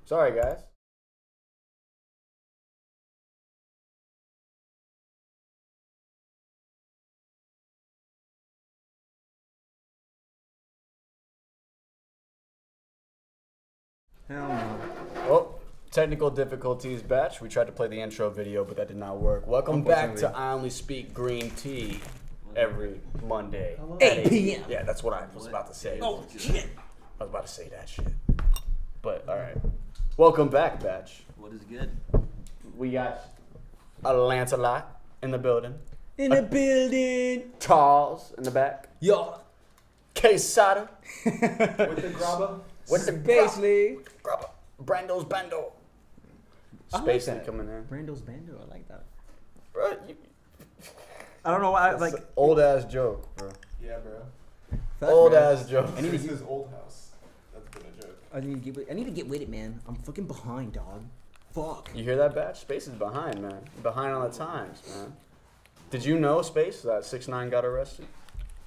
Sorry, guys. Hell no. Well, technical difficulties, Batch. We tried to play the intro video, but that did not work. Welcome back to I Only Speak Green Tea every Monday. 8 p.m. Yeah, that's what I was about to say. Oh, shit. I was about to say that shit. But, alright. Welcome back, Batch. What is good? We got a Lancelot in the building. In the building. Charles in the back. Yo. Quesada. With the grabba? With the Basically. grabber. Brando's Bando. I like Spacey that. coming in. Brando's Bando. I like that. Bro, I don't know why. that's an old ass joke, bro. Yeah, bro. Old ass joke. I need to This get, is old house. That's been a joke. I need to get with it, man. I'm fucking behind, dog. Fuck. You hear that, Batch? Space is behind, man. Behind on the times, man. Did you know, Space, that 6ix9ine got arrested?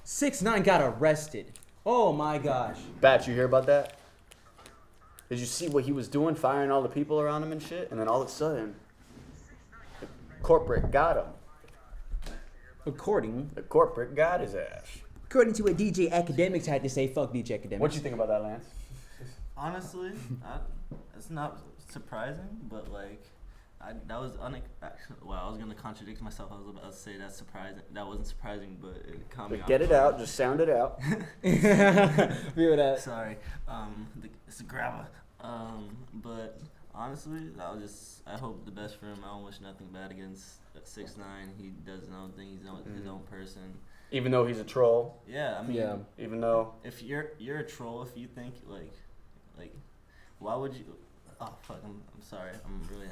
6ix9ine got arrested. Oh my gosh. Batch, you hear about that? Did you see what he was doing, firing all the people around him and shit? And then all of a sudden, the corporate got him. According The corporate got his ass. to what DJ Academics had to say, fuck DJ Academics. What you think about that, Lance? Honestly, it's not surprising, but like, that was actually. Well, I was gonna contradict myself. I was about to say that's surprising. That wasn't surprising, but it caught me. But off get it guard. out, just sound it out. Feel that. Sorry, it's a grabber. But honestly, I hope the best for him. I don't wish nothing bad against 6ix9ine. He does his own thing. He's his own person. Even though he's a troll. Yeah, I mean, Yeah. Even though. if you're a troll, if you think like, why would you? Oh fuck, I'm sorry. I'm really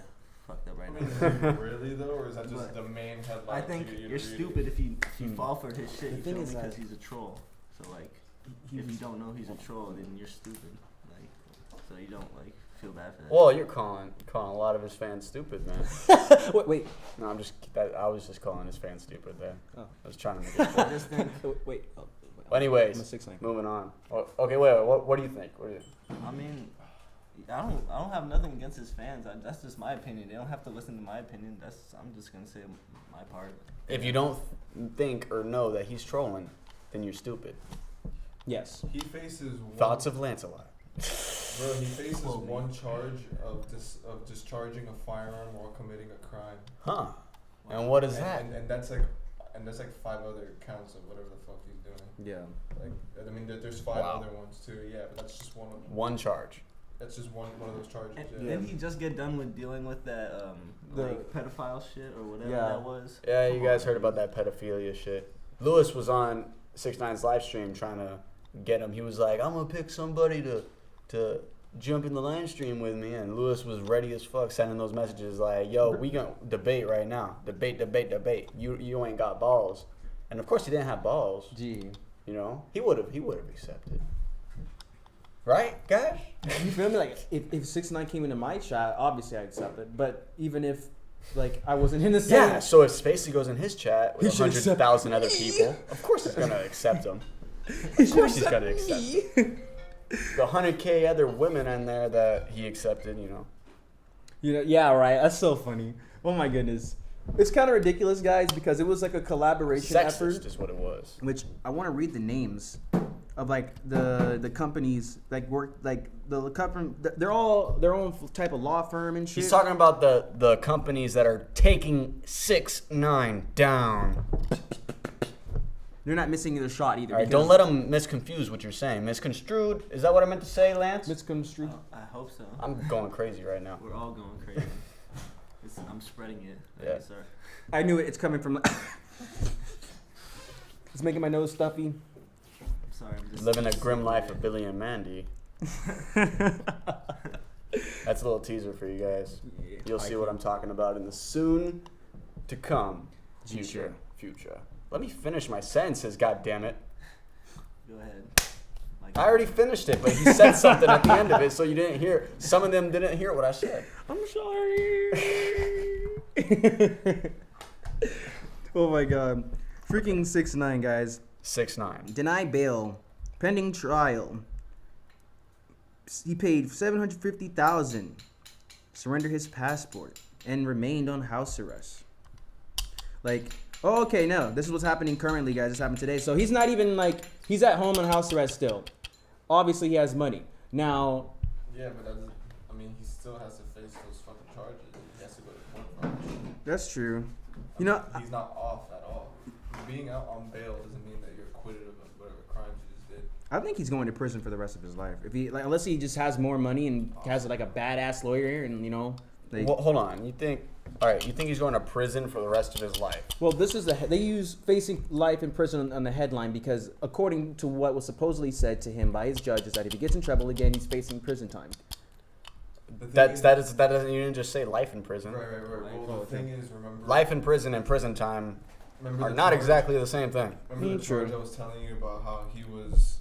fucked up right now. Really though, or is that just But the main headline? I think you're you're stupid if you fall for his shit. The You thing feel is me? that Because he's a troll. So like, if you don't know he's a troll, then you're stupid. Like, so you don't like feel bad for that. Well, you're calling a lot of his fans stupid, man. Wait. No, I was just calling his fans stupid there. Oh. I was trying to make it clear. Just think. Wait. Oh, Well, anyways, I'm a 6ix9ine. moving on. Okay, wait. What do you think? I mean, I don't have nothing against his fans. That's just my opinion. They don't have to listen to my opinion. I'm just gonna say my part. If you don't think or know that he's trolling, then you're stupid. Yes. He faces Thoughts of Lancelot. Bro, he faces Quote me. one charge of discharging a firearm while committing a crime. Huh? And what is that? And that's like 5 other counts of whatever the fuck he's doing. Yeah. Like, I mean, there's 5 Wow. other ones too. Yeah, but that's just one of them. One charge. That's just one of those charges. And Yeah. didn't he just get done with dealing with that like pedophile shit or whatever Yeah. that was? Yeah, you guys heard about that pedophilia shit. Lewis was on 6ix9ine's live stream trying to get him. He was like, "I'm gonna pick somebody to jump in the live stream with me," and Lewis was ready as fuck, sending those messages like, "Yo, we gonna debate right now. Debate. You ain't got balls." And of course, he didn't have balls. Gee. You know, he would have accepted. Right, guys? You feel me? Like, if 6ix9ine came into my chat, obviously I'd accept it. But even if, like, I wasn't in the same... Yeah, so if Spacey goes in his chat with He should 100,000 other people, of course he's going to accept him. Of course he's going to accept him. The 100K other women in there that he accepted, you know. You know, yeah, right. That's so funny. Oh my goodness. It's kind of ridiculous, guys, because it was like a collaboration Sexist effort. is what it was. Which I want to read the names of like the companies like work like the company. They're all their own type of law firm and shit. He's talking about the companies that are taking 6ix9ine down. They're not missing their shot either. All right, don't let them misconfuse what you're saying. Misconstrued? Is that what I meant to say, Lance? misconstrued. I hope so. I'm going crazy right now. We're all going crazy. I'm spreading it. Yeah. Sir. I knew it. It's coming from. It's making my nose stuffy. I'm sorry. I'm just Living a grim life of Billy and Mandy. That's a little teaser for you guys. You'll see what I'm talking about in the soon to come future. Let me finish my sentences, goddammit. Go ahead. I already finished it, but he said something at the end of it, so you didn't hear. Some of them didn't hear what I said. I'm sorry. Oh my god. Freaking 6ix9ine, guys. 6ix9ine. Deny bail. Pending trial. he paid $750,000, surrendered his passport, and remained on house arrest. Like, oh, okay, no, this is what's happening currently, guys. This happened today. So he's not even like, he's at home on house arrest still. Obviously, he has money. Now. Yeah, but that doesn't, I mean, he still has to face those fucking charges. He has to go to court for all that shit. That's true. I mean, he's not off at all. Being out on bail doesn't mean that you're acquitted of whatever crimes you just did. I think he's going to prison for the rest of his life. If he, like, unless he just has more money and has like a badass lawyer and, you know. Like, Well, hold on. You think he's going to prison for the rest of his life? well, this is they use facing life in prison on the headline because according to what was supposedly said to him by his judge is that if he gets in trouble again, he's facing prison time. That doesn't you didn't just say life in prison. Right. Well, the thing is, remember. Life in prison and prison time Remember are the not charge- exactly the same thing. Remember the True. charge I was telling you about how he was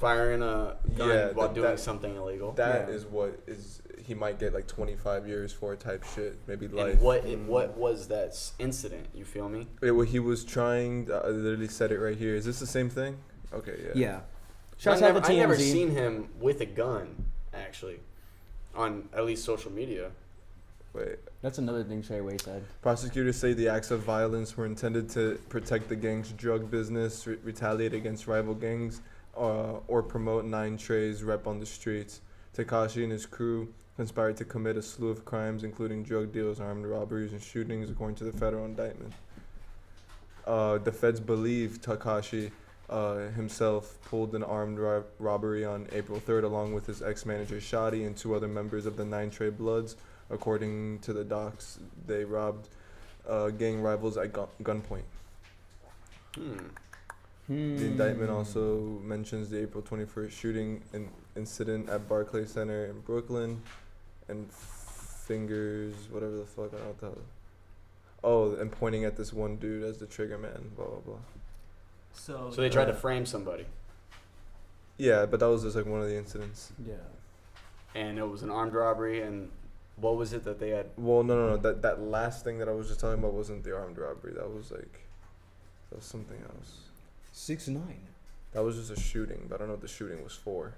Firing a gun Yeah, while that- doing that- something illegal. That Yeah. is what is he might get like 25 years for type shit, maybe And life. what was that incident? You feel me? He was trying. I literally said it right here. Is this the same thing? Okay, yeah. Yeah. I Shouts out to never TMZ. seen him with a gun, actually, on at least social media. Wait. That's another thing Trey Way said. Prosecutors say the acts of violence were intended to protect the gang's drug business, retaliate against rival gangs, or promote 9 Trey's rep on the streets. Tekashi and his crew conspired to commit a slew of crimes, including drug deals, armed robberies, and shootings, according to the federal indictment. The feds believe Tekashi himself pulled an armed robbery on April 3rd, along with his ex-manager Shadi and 2 other members of the 9 Trey Bloods. According to the docs, they robbed gang rivals at gunpoint. The indictment also mentions the April 21st shooting incident at Barclays Center in Brooklyn, and fingers, whatever the fuck, I don't know what the hell. Oh, and pointing at this one dude as the trigger man, blah, blah, blah. So So they tried to frame somebody, Yeah, but that was just like one of the incidents. Yeah. and it was an armed robbery. And what was it that they had? Well, no. That last thing that I was just talking about wasn't the armed robbery. That was something else. 6ix9ine. That was just a shooting, but I don't know what the shooting was for.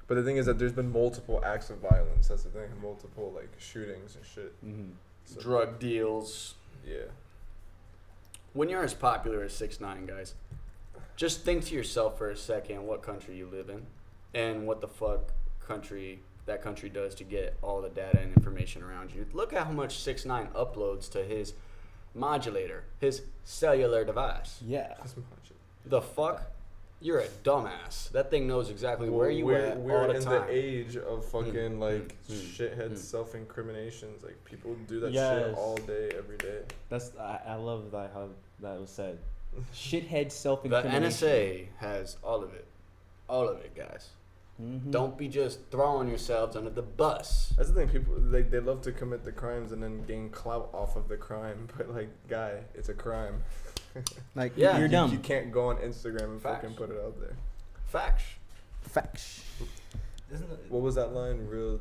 But the thing is that there's been multiple acts of violence. That's the thing. Multiple like shootings and shit. Mm-hmm. So, Drug deals. Yeah. When you're as popular as 6ix9ine, guys, just think to yourself for a second what country you live in, and what the fuck that country does to get all the data and information around you. Look at how much 6ix9ine uploads to his modulator, his cellular device. Yeah. That's much. The fuck? You're a dumbass. That thing knows exactly where you we're, at we're all the in time. the age of fucking like shithead mm. self-incriminations. Like people do that shit Yes. all day, every day. That's I love that how that was said. Shithead The self-incrimination. NSA has all of it. All of it, guys. Mm-hmm. Don't be just throwing yourselves under the bus. That's the thing. People like they love to commit the crimes and then gain clout off of the crime. But like, guy, it's a crime. Like, Yeah. you're dumb. You can't go on Instagram and Facts. fucking put it out there. Facts. Facts. isn't it What was that line? Real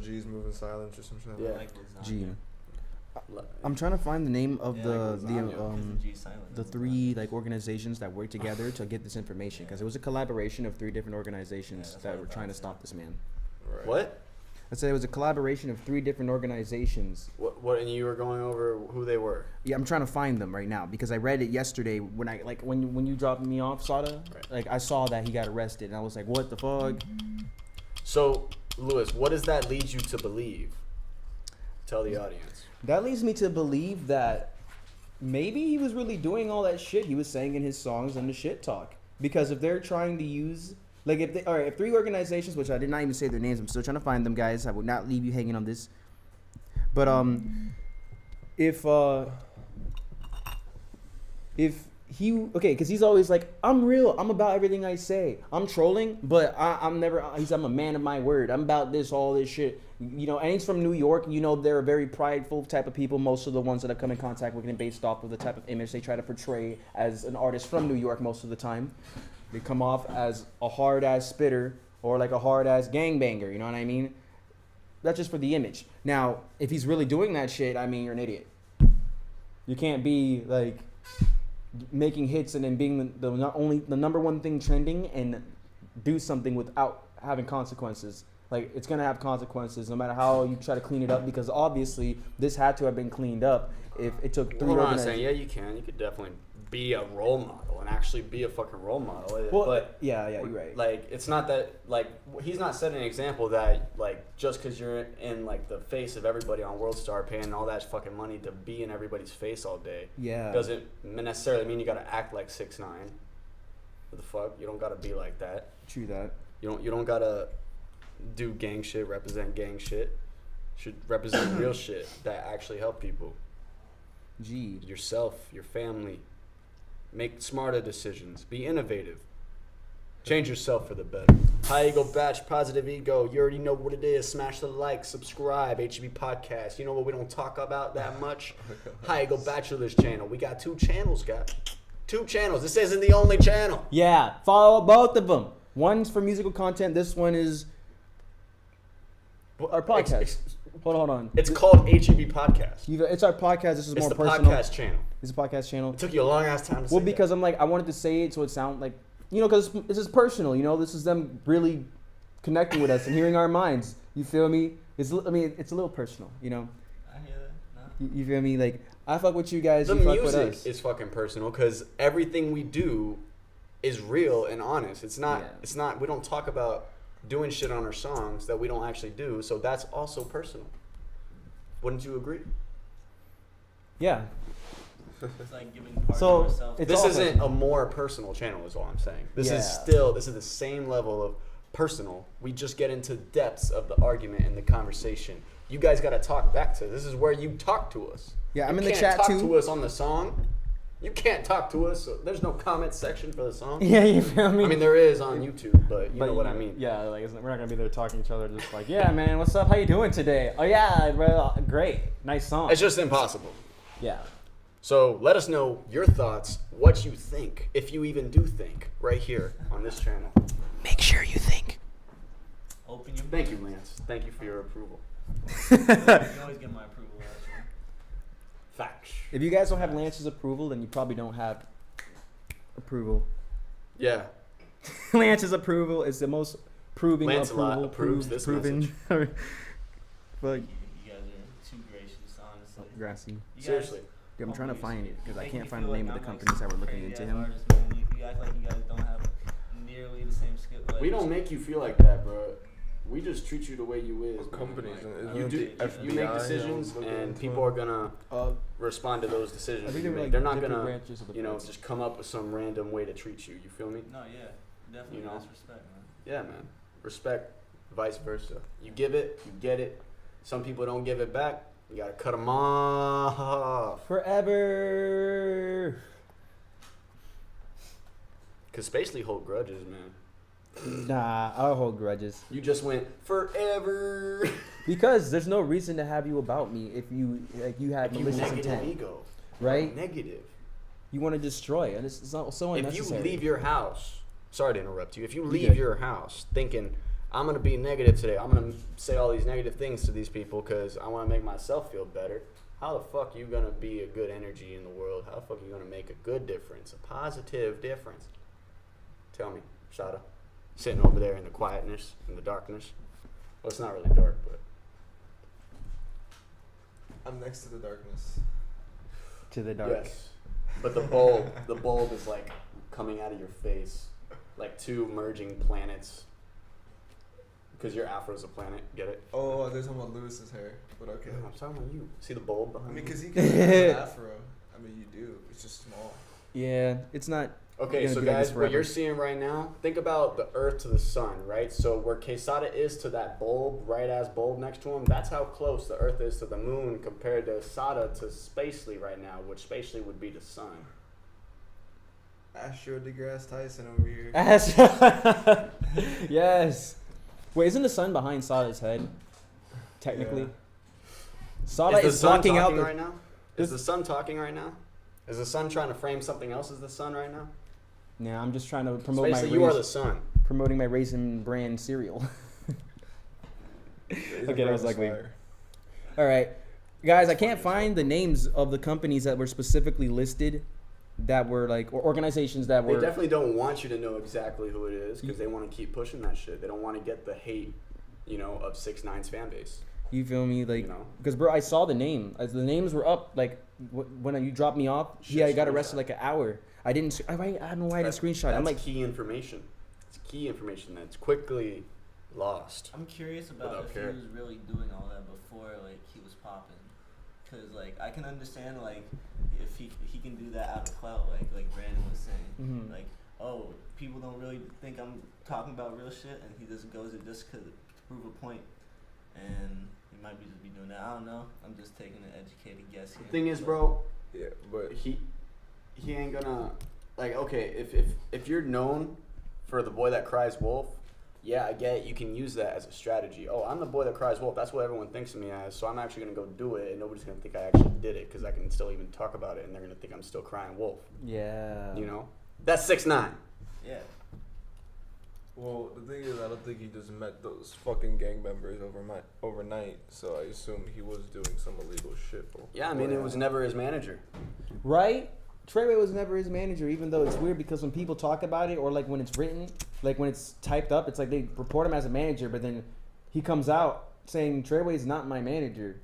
G's moving silence or some shit. Yeah. like lasagna? G. I'm trying to find the name of Yeah, the like lasagna. Isn't G silent? the 3 like organizations that work together to get this information because it was a collaboration of 3 different organizations that's that what I were thought, trying to too. stop this man. Right. What? I said it was a collaboration of 3 different organizations. What? And you were going over who they were. Yeah, I'm trying to find them right now because I read it yesterday when I like when you dropped me off, Sada. Right. Like I saw that he got arrested and I was like, what the fuck? So, Lewis, what does that lead you to believe? Tell the audience. That leads me to believe that maybe he was really doing all that shit he was saying in his songs and the shit talk. Because if they're trying to use, like, if 3 organizations, which I did not even say their names, I'm still trying to find them, guys. I will not leave you hanging on this. But if he, okay, because he's always like, I'm real, I'm about everything I say, I'm trolling, but I'm never, I'm a man of my word, I'm about this, all this shit, you know, and he's from New York, you know, they're a very prideful type of people, most of the ones that have come in contact with him based off of the type of image they try to portray as an artist from New York most of the time. They come off as a hard-ass spitter or like a hard-ass gangbanger, you know what I mean? That's just for the image. Now, if he's really doing that shit, I mean, you're an idiot. You can't be, like, making hits and then being the number one thing trending and do something without having consequences. Like, it's gonna have consequences no matter how you try to clean it up, because obviously this had to have been cleaned up if it took 3 Hold on a organizations. second. Yeah, you can. You could definitely be a role model and actually be a fucking role model. Well, but yeah, you're right. like, it's not that, like, he's not setting an example that, like, just because you're in, like, the face of everybody on World Star paying all that fucking money to be in everybody's face all day Yeah. doesn't necessarily mean you gotta act like 6ix9ine. What the fuck? You don't gotta be like that. True that. You don't gotta do gang shit, represent gang shit. Should represent real shit that actually help people. Gee. Yourself, your family. Make smarter decisions. Be innovative. Change yourself for the better. High ego, batch, positive ego. You already know what it is. Smash the like, subscribe. HEB podcast. You know what we don't talk about that much? High ego bachelor's channel. We got 2 channels, guys. 2 channels. This isn't the only channel. Yeah, follow both of them. One's for musical content. This one is our podcast. Hold on. It's called HEB podcast. It's our podcast. This is It's more the personal. podcast channel. It's a podcast channel. It took you a long ass time to say Well, because I'm like, I wanted to say it so it sound like, you know, because this is personal. You know, this is them really connecting with us and hearing our minds. You feel me? It's a little personal. You know. I hear that. No. You feel me? Like, I fuck with you guys. The You fuck with music us. is fucking personal because everything we do is real and honest. It's not. Yeah. It's not. We don't talk about doing shit on our songs that we don't actually do. So that's also personal. Wouldn't you agree? Yeah. It's like giving part So, of yourself. it's This all isn't personal. a more personal channel, is all I'm saying. This Yeah. is the same level of personal. We just get into depths of the argument and the conversation. You guys got to talk back to. This is where you talk to us. Yeah, I'm You in the can't chat talk too. to us on the song. You can't talk to us. There's no comment section for the song. Yeah, you feel me? I mean, there is on YouTube, but you know what I mean. Yeah, like we're not gonna be there talking to each other, just like, yeah, man, what's up? How you doing today? Oh yeah, bro, great, nice song. It's just impossible. Yeah. So let us know your thoughts, what you think, if you even do think, right here on this channel. Make sure you think. Open your. Thank you, Lance. Thank you for your approval. You can always get my approval. Actually. Facts. If you guys don't have Lance's approval, then you probably don't have approval. Yeah. Lance's approval is the most proving Lancelot approval. approves this proven. Fuck, You guys are too gracious, honestly. grassy. You guys- Seriously. Dude, I'm trying to Hopefully find it because I make can't me find the feel name like of the I'm, like, companies that we're some looking crazy-ass into him. artist, man. If you act like you guys don't have nearly the same skill. Like, We don't make you feel like that, bro. We just treat you the way you is. What companies? Like, Isn't you it do. the You make FBI decisions, looking and into people it? are gonna respond to those I decisions. think You they were make. like They're not different gonna, branches of the you know, police. just come up with some random way to treat you. You feel me? No, yeah, definitely. You know? That's respect, man. Yeah, man. Respect, vice versa. You give it, you get it. Some people don't give it back. You gotta cut them off. Forever. Cause Spacely hold grudges, man. Nah, I'll hold grudges. You just went forever. Because there's no reason to have you about me if you had You malicious negative intent, ego. right? Negative. You want to destroy, and it's not so If unnecessary. you leave your house, sorry to interrupt you. If you You leave good. your house thinking I'm gonna be negative today, I'm gonna say all these negative things to these people because I want to make myself feel better. How the fuck you gonna be a good energy in the world? How the fuck you gonna make a good difference, a positive difference? Tell me, Shada, sitting over there in the quietness, in the darkness. Well, it's not really dark, but I'm next to the darkness. to the dark. yes. But the bulb is like coming out of your face, like 2 merging planets. Because your afro's a planet, get it? Oh, they're talking about Lewis's hair, but okay. I'm talking about you. See the bulb I behind mean, me? because he can have an afro. I mean, you do. It's just small. Yeah, it's not. Okay, gonna so be like this guys, what forever. you're seeing right now, think about the Earth to the Sun, right? So where Quesada is to that bulb, right-ass bulb next to him, that's how close the Earth is to the Moon compared to Sada to Spacely right now, which Spacely would be the Sun. Astro DeGrasse Tyson over here. Yes. Wait, isn't the sun behind Sada's head? Technically, Yeah. Sada Is the is sun blocking out talking the. right now? Is the sun talking right now? Is the sun trying to frame something else as the sun right now? Nah, I'm just trying to promote Spacely, my you are the sun. promoting my Raisin Bran cereal. Okay, that was ugly. All right, guys, I can't find the names of the companies that were specifically listed, that were like, or organizations that They were. definitely don't want you to know exactly who it is because they want to keep pushing that shit. They don't want to get the hate you know, of 6ix9ine's fan base. You feel me? Like, You know? because bro, I saw the name. As the names were up, like when you dropped me off. Yeah, I got arrested like an hour. I didn't. I don't know why I didn't screenshot. That's I'm like, key information. It's key information that's quickly lost. I'm curious about Without if care. he was really doing all that before, like, he was popping. Cause like I can understand like if he can do that out of clout, like Brandon was saying, like, oh, people don't really think I'm talking about real shit, and he just goes it just to prove a point, and he might be just be doing that. I don't know. I'm just taking an educated guess here. The thing is, bro, Yeah, but he ain't gonna, like, okay, if you're known for the boy that cries wolf, yeah, I get it, you can use that as a strategy. Oh, I'm the boy that cries wolf. That's what everyone thinks of me as. So I'm actually gonna go do it, and nobody's gonna think I actually did it because I can still even talk about it, and they're gonna think I'm still crying wolf. yeah. You know, that's 6ix9ine. Yeah. well, the thing is, I don't think he just met those fucking gang members overnight. So I assume he was doing some illegal shit. Yeah, I mean, it was never his manager. Right? Treyway was never his manager, even though it's weird because when people talk about it or like when it's written, like when it's typed up, it's like they report him as a manager, but then he comes out saying Treyway is not my manager.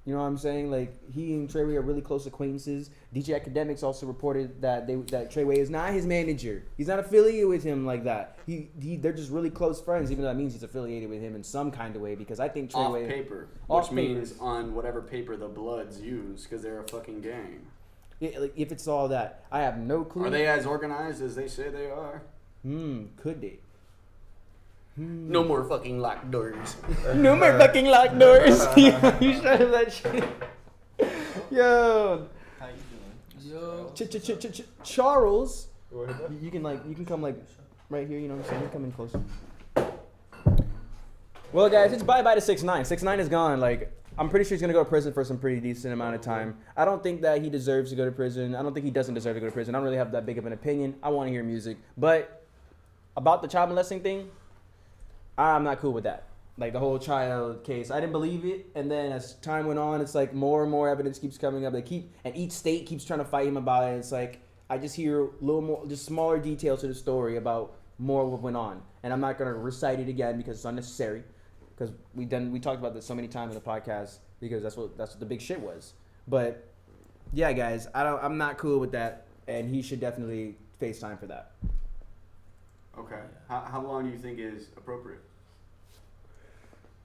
You know what I'm saying? Like he and Treyway are really close acquaintances. DJ Academics also reported that that Treyway is not his manager. He's not affiliated with him like that. They're just really close friends, even though that means he's affiliated with him in some kind of way. Because I think Off Treyway paper, Off which means on whatever paper the Bloods use, because they're a fucking gang. like, if it's all that, I have no clue. Are they as organized as they say they are? Could they? No more fucking locked doors. No more fucking locked doors. You shut up that shit. Yo, How you doing? Yo. Charles, What is that? you can come like right here. You know what I'm saying? Come in closer. Well, guys, it's bye to 6ix9ine. 6ix9ine is gone. Like, I'm pretty sure he's gonna go to prison for some pretty decent amount of time. I don't think that he deserves to go to prison. I don't think he doesn't deserve to go to prison. I don't really have that big of an opinion. I want to hear music, but about the child molesting thing, I'm not cool with that. Like the whole child case, I didn't believe it, and then as time went on, it's like more and more evidence keeps coming up. And each state keeps trying to fight him about it. It's like I just hear a little more, just smaller details to the story about more of what went on, and I'm not gonna recite it again because it's unnecessary. Because we talked about this so many times in the podcast because that's what the big shit was. But yeah, guys, I'm not cool with that, and he should definitely face time for that. Okay. How long do you think is appropriate?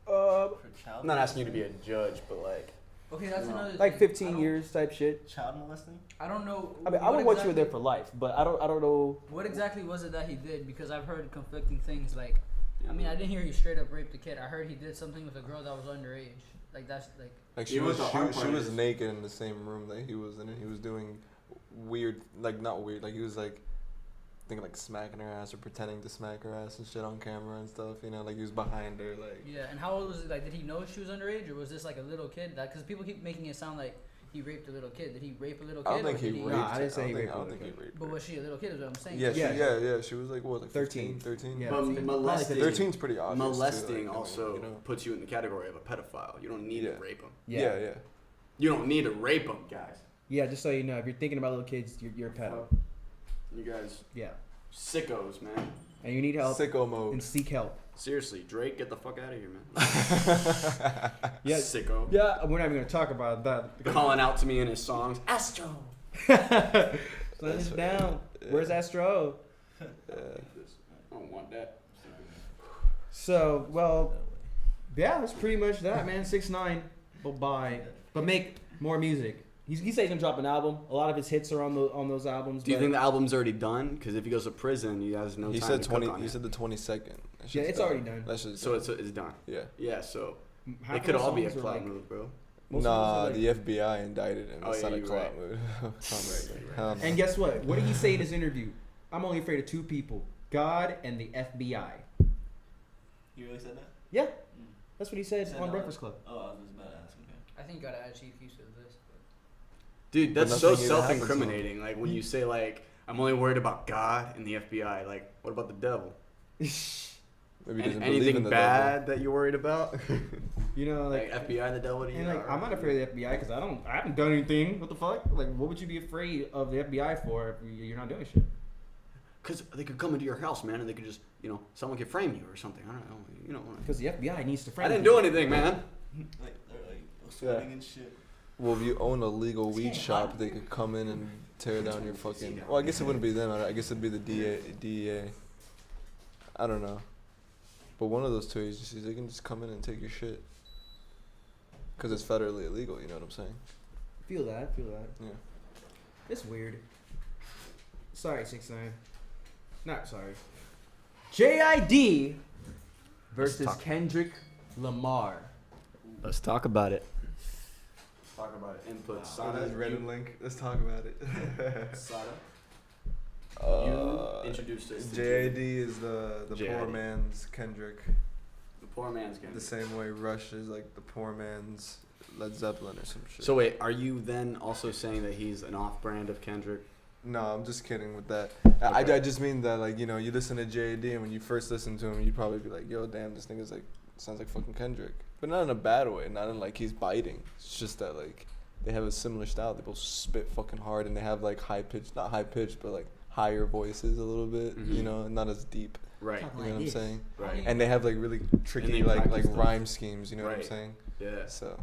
For child I'm not asking you to be a judge, but like, Okay, that's another Like thing. 15 years type shit. child molesting. I don't know. I mean, I would want you there for life, but I don't know. What exactly was it that he did? Because I've heard conflicting things. Like, I mean, I didn't hear he straight up raped the kid. I heard he did something with a girl that was underage. Like that's like. Like It she was was, the hard she part was is- naked in the same room that he was in, and he was doing weird, like not weird, like he was like, I think like smacking her ass or pretending to smack her ass and shit on camera and stuff. You know, like he was behind her, like. Yeah, and how old was it? Like, did he know she was underage, or was this like a little kid? Because people keep making it sound like he raped a little kid. Did he rape a little kid? I don't think or he did raped. Nah, I didn't her. say he raped I don't her. think he raped But her. was she a little kid? Is what I'm saying. Yeah, Yeah. she was like what, like 13. 13? Yeah. but molesting. 13's pretty obvious. too, Molesting like, I mean, also you know. puts you in the category of a pedophile. You don't need Yeah. to rape them. Yeah, yeah. You don't need to rape them, guys. Yeah, just so you know, if you're thinking about little kids, you're a pedo. You guys, Yeah, sickos, man. and you need help Sicko mode. and seek help. Seriously, Drake, get the fuck out of here, man. Yeah. Sicko. Yeah, we're not even gonna talk about that. Calling out to me in his songs. Astro. Slow this down. Where's Astro? I don't want that. So, well, yeah, that's pretty much that, man. 6ix9ine, bye. But make more music. He said he's gonna drop an album. A lot of his hits are on those albums. Do you but- think the album's already done? Because if he goes to prison, he has no He time said to 20. cook on He it. said the 22nd. That Yeah, shit's it's already done. That shit's So done. it's done. Yeah. Yeah, so half it could of the all be a songs are clout like- move, bro. most of Nah, those are the FBI indicted him. Oh, It's yeah, not a you're clout right. move. Right. Hell no. And guess what? What did he say in his interview? I'm only afraid of two people: God and the FBI. You really said that? Yeah, that's what he said Said on that? Breakfast Club. Oh, I was just about to ask. Okay. I think you gotta add Chief Keef to the list. Dude, that's But so nothing even happens to him. self-incriminating. Like when you say like, I'm only worried about God and the FBI. Like, what about the devil? Maybe he doesn't believe Anything in the bad that you're worried about? You know, like FBI, the devil? And like, I'm not afraid of the FBI because I haven't done anything. What the fuck? Like, what would you be afraid of the FBI for if you're not doing shit? because they could come into your house, man, and they could just, someone could frame you or something. I don't know, Because the FBI needs to frame I didn't people. do anything, man. Like they're like sweating and shit. Well, if you own a legal It's weed getting shop, hot. they could come in and tear down your fucking. Well, I guess it wouldn't be them. I guess it'd be the DEA. I don't know. But one of those two agencies, they can just come in and take your shit. Because it's federally illegal, you know what I'm saying? Feel that. Yeah. It's weird. Sorry, 6ix9ine. Not sorry. JID versus Kendrick Lamar. Let's talk about it. Talk about it. Input. Sada, Reddit link. Let's talk about it. Sada. You introduced us to JID is the JID. poor man's Kendrick. the poor man's game. The same way Rush is like the poor man's Led Zeppelin or some shit. So wait, are you then also saying that he's an off-brand of Kendrick? No, I'm just kidding with that. Okay. I just mean that, like, you listen to JID, and when you first listen to him, you'd probably be like, yo, damn, this nigga's like, sounds like fucking Kendrick. But not in a bad way, not in like he's biting. It's just that, like, they have a similar style. They both spit fucking hard, and they have like not high pitched, but like higher voices a little bit, Mhm. not as deep. Right. Talk You know what I'm this. saying? Right. And they have like really tricky they like practice them. rhyme schemes, you know what I'm Right. saying? Yeah. So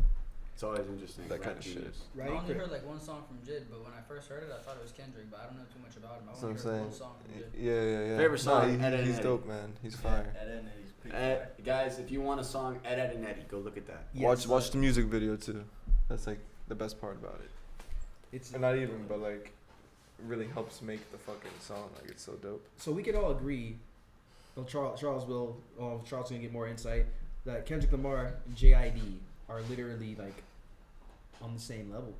It's always interesting. That Rap kind of shit. genius. Right? I only heard like one song from JID, but when I first heard it, I thought it was Kendrick, but I don't know too much about him. I that's what only I'm heard saying. one song from JID. Yeah. Favorite song, No, Ed, Ed, he's and dope, man. He's Yeah, fire. Ed, Ed, he's pretty fire. Guys, if you want a song, Ed, Ed, and Eddie, go look at that. Yes. Watch the music video too. That's like the best part about it. It's And not even, but like, it really helps make the fucking song. Like, it's so dope. so we could all agree. Well, Charles gonna get more insight. That Kendrick Lamar and JID are literally like on the same level.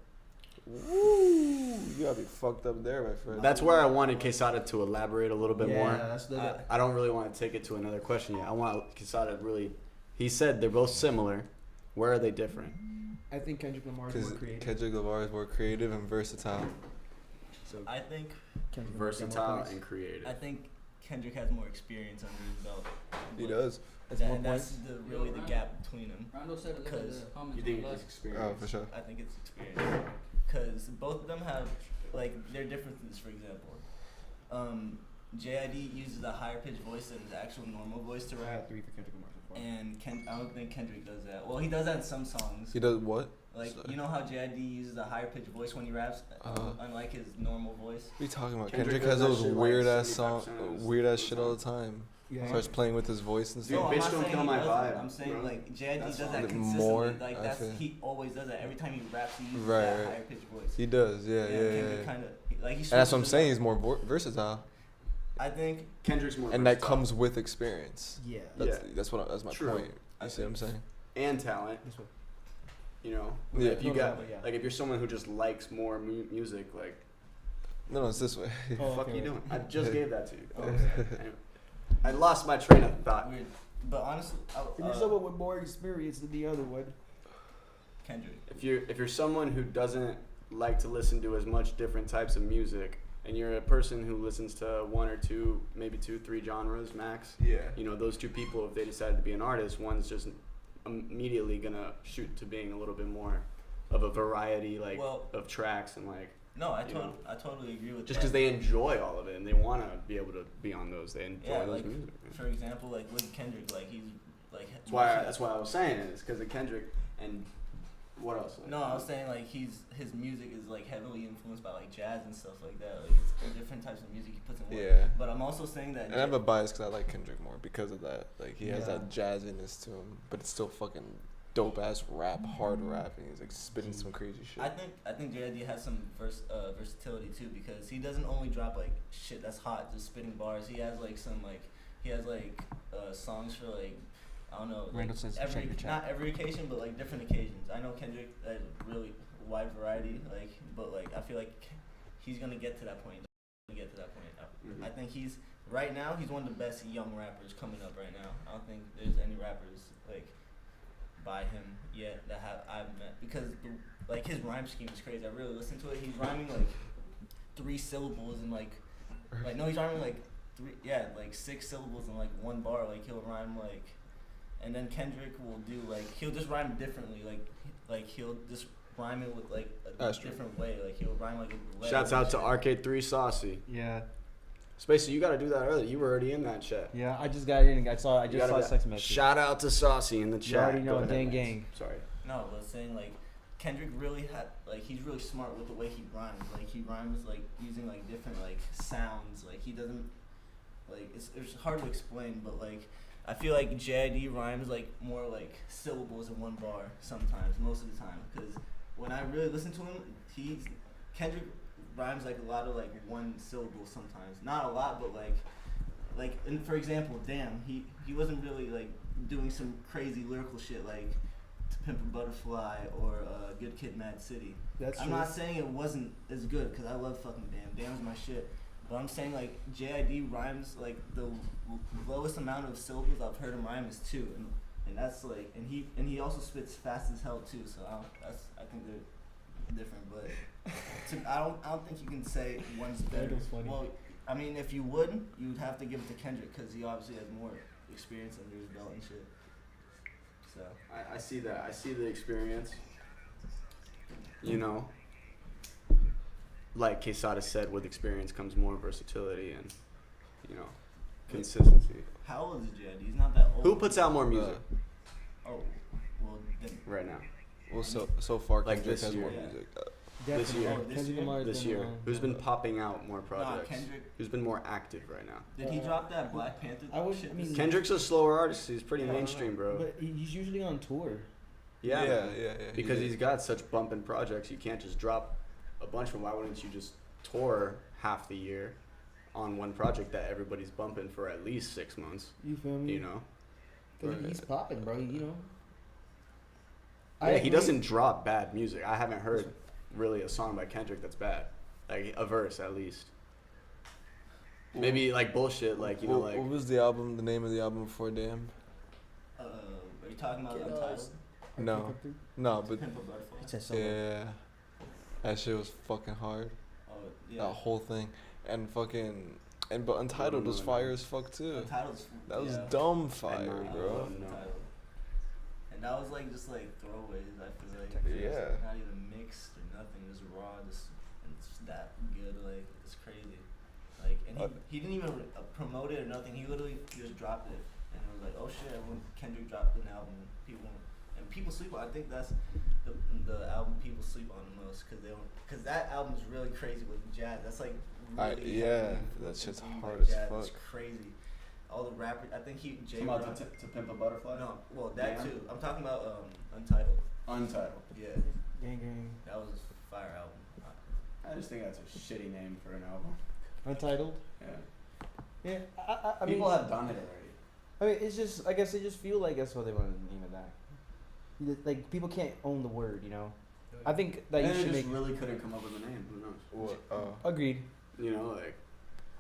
Woo! You gotta be fucked up there, my friend. That's where I wanted Quesada to elaborate a little bit more. That's the. I don't really want to take it to another question yet. I want Quesada to really. He said they're both similar. Where are they different? I think Kendrick Lamar is Because more creative. Kendrick Lamar is more creative and versatile. So I think Kendrick Lamar's got more Versatile points. and creative. I think Kendrick has more experience under his belt. He does. That's more And that's points. really the gap between them. Rondo said it in Because the comments. You think on it's the experience? Oh, for sure. I think it's experience. Because both of them have, like, their differences, for example. JID uses a higher pitched voice than his actual normal voice to I rap. had 3 for Kendrick Lamar so far. And I don't think Kendrick does that. Well, he does that in some songs. He does what? Like, Sorry. you know how JID uses a higher pitched voice when he raps, unlike his normal voice? What are you talking about? Kendrick Kendrick has does that those shit like weird ass 75% of weird ass his shit all the time. Yeah. Starts playing with his voice and Dude, stuff. bitch I'm not don't saying kill he my doesn't. vibe, I'm saying, bro. like, JID That's does all. that Like, consistently. more, Like, I that's feel. he always does that. Every time he raps, he uses Right, that right. higher pitched voice. He does, yeah. Kendrick kind of, like, he And that's what I'm switches it saying. up. He's more versatile, I think Kendrick's more and that versatile. comes with experience. Yeah. That's my True. point. You see what I'm saying? and talent. This one. You know, Yeah. if you No, got yeah. like if you're someone who just likes more music, like No, it's this way. Oh, fuck okay, you right. doing? I just gave that to you. Oh, Anyway, I lost my train of thought. weird, but honestly, If you're someone with more experience than the other one. Kendrick. If you're someone who doesn't like to listen to as much different types of music, and you're a person who listens to one or two, maybe 2-3 genres max, Yeah. you know, those two people, if they decide to be an artist, one's just immediately gonna shoot to being a little bit more of a variety, like Well- of tracks and like No, I You know. totally agree with just that. because they enjoy all of it and they want to be able to be on those, they enjoy Yeah, those like, music. for example, like with Kendrick, like he's like. That's why I was saying it. It's because of Kendrick and what else? Like, No, I was saying like his music is like heavily influenced by like jazz and stuff like that. Like it's different types of music he puts in work. Yeah. But I'm also saying that. And I have a bias because I like Kendrick more because of that. Like he has Yeah. that jazziness to him, but it's still fucking dope ass rap, hard rap, and he's like spitting some crazy shit. I think JID has some versatility too because he doesn't only drop like shit that's hot, just spitting bars. He has like some like songs for like I don't know. Like Randall says check your chat. not every occasion, but like different occasions. I know Kendrick has a really wide variety, like but like I feel like he's gonna get to that point. Mhm. I think he's right now he's one of the best young rappers coming up right now. I don't think there's any rappers like by him yet that I've met because like his rhyme scheme is crazy. I really listen to it. He's rhyming like 3 syllables and like no, he's rhyming like 6 syllables in like one bar. Like he'll rhyme like, and then Kendrick will do like he'll just rhyme differently. Like he'll just rhyme it with like a That's true. different way. Like he'll rhyme like a letter Shouts and out to shit. Arcade 3 Saucy. Yeah. Spacey, you gotta do that early. You were already in that chat. Yeah, I just got in. I just saw You a gotta text message. Shout out to Saucy in the chat. You already Go know, ahead, gang, Lance. gang. Sorry. No, I was saying like Kendrick really had like he's really smart with the way he rhymes. Like he rhymes like using like different like sounds. Like he doesn't like it's hard to explain, but like I feel like JID rhymes like more like syllables in one bar sometimes, most of the time. Because when I really listen to him, Kendrick rhymes like a lot of like one syllable sometimes. Not a lot, but like and for example, damn, he wasn't really like doing some crazy lyrical shit like To Pimp a Butterfly or Good Kid, Mad City. That's I'm true. not saying it wasn't as good because I love fucking Damn. Damn's my shit. But I'm saying like JID rhymes like the lowest amount of syllables I've heard him rhyme is 2, and that's like and he also spits fast as hell too. So I think they're different, but I don't think you can say one's better. That was funny. Well, I mean, if you would, you'd have to give it to Kendrick because he obviously has more experience under his belt and shit. So I see that. I see the experience. You know, like Quesada said, with experience comes more versatility and, you know, consistency. how old is JID? He's not that old. Who puts out more music Oh, well then. right now? Well, so far Like Kendrick this has more year. music. This year. Oh, this year? Lamar's This been year, around. who's been popping out more projects? Kendrick. Who's been more active right now? Did he drop that Black Panther I would- shit? I mean- Kendrick's a slower artist. He's pretty Yeah, mainstream, bro. But he's usually on tour. Yeah, yeah, man. yeah. Because he he's did. got such bumping projects, you can't just drop a bunch of them. Why wouldn't you just tour half the year on one project that everybody's bumping for at least 6 months? You feel me? You know? Because he's popping, bro. You know. Yeah, he agree. doesn't drop bad music. I haven't heard really a song by Kendrick that's bad. Like a verse at least. Maybe like bullshit, like you know, like what was the name of the album before Damn? Are you talking about Get Untitled? us. No, but Pimp a Butterfly? It says solo. yeah, that shit was fucking hard. Oh, yeah. That whole thing, and but Untitled was fire as fuck too. Untitled's That was yeah. dumb I fire, know. I bro. love Untitled. And that was like just like throwaways. I feel like Yeah. Not even mixed or nothing. It was raw. Just and it's that good. Like it's crazy. Like and he didn't even promote it or nothing. He literally just dropped it and it was like, oh shit, when Kendrick dropped an album, people sleep on. I think that's the album people sleep on the most because that album is really crazy with jazz. That's like really yeah, heavy that shit's influence hard by as jazz. fuck. It's crazy. All the rappers. I think Jay. Come on, to Pimp a Butterfly. No, well that Damn. too. I'm talking about Untitled. Untitled. Yeah, Gang, gang. that was a fire album. I just think that's a shitty name for an album. Untitled. Yeah. Yeah. I mean, People have done it already. I mean, it's just. I guess they just feel like that's what they want to name it that. Like people can't own the word, you know. I think that you And should they just make. really couldn't come up with a name. Who knows? What? Agreed. You know, like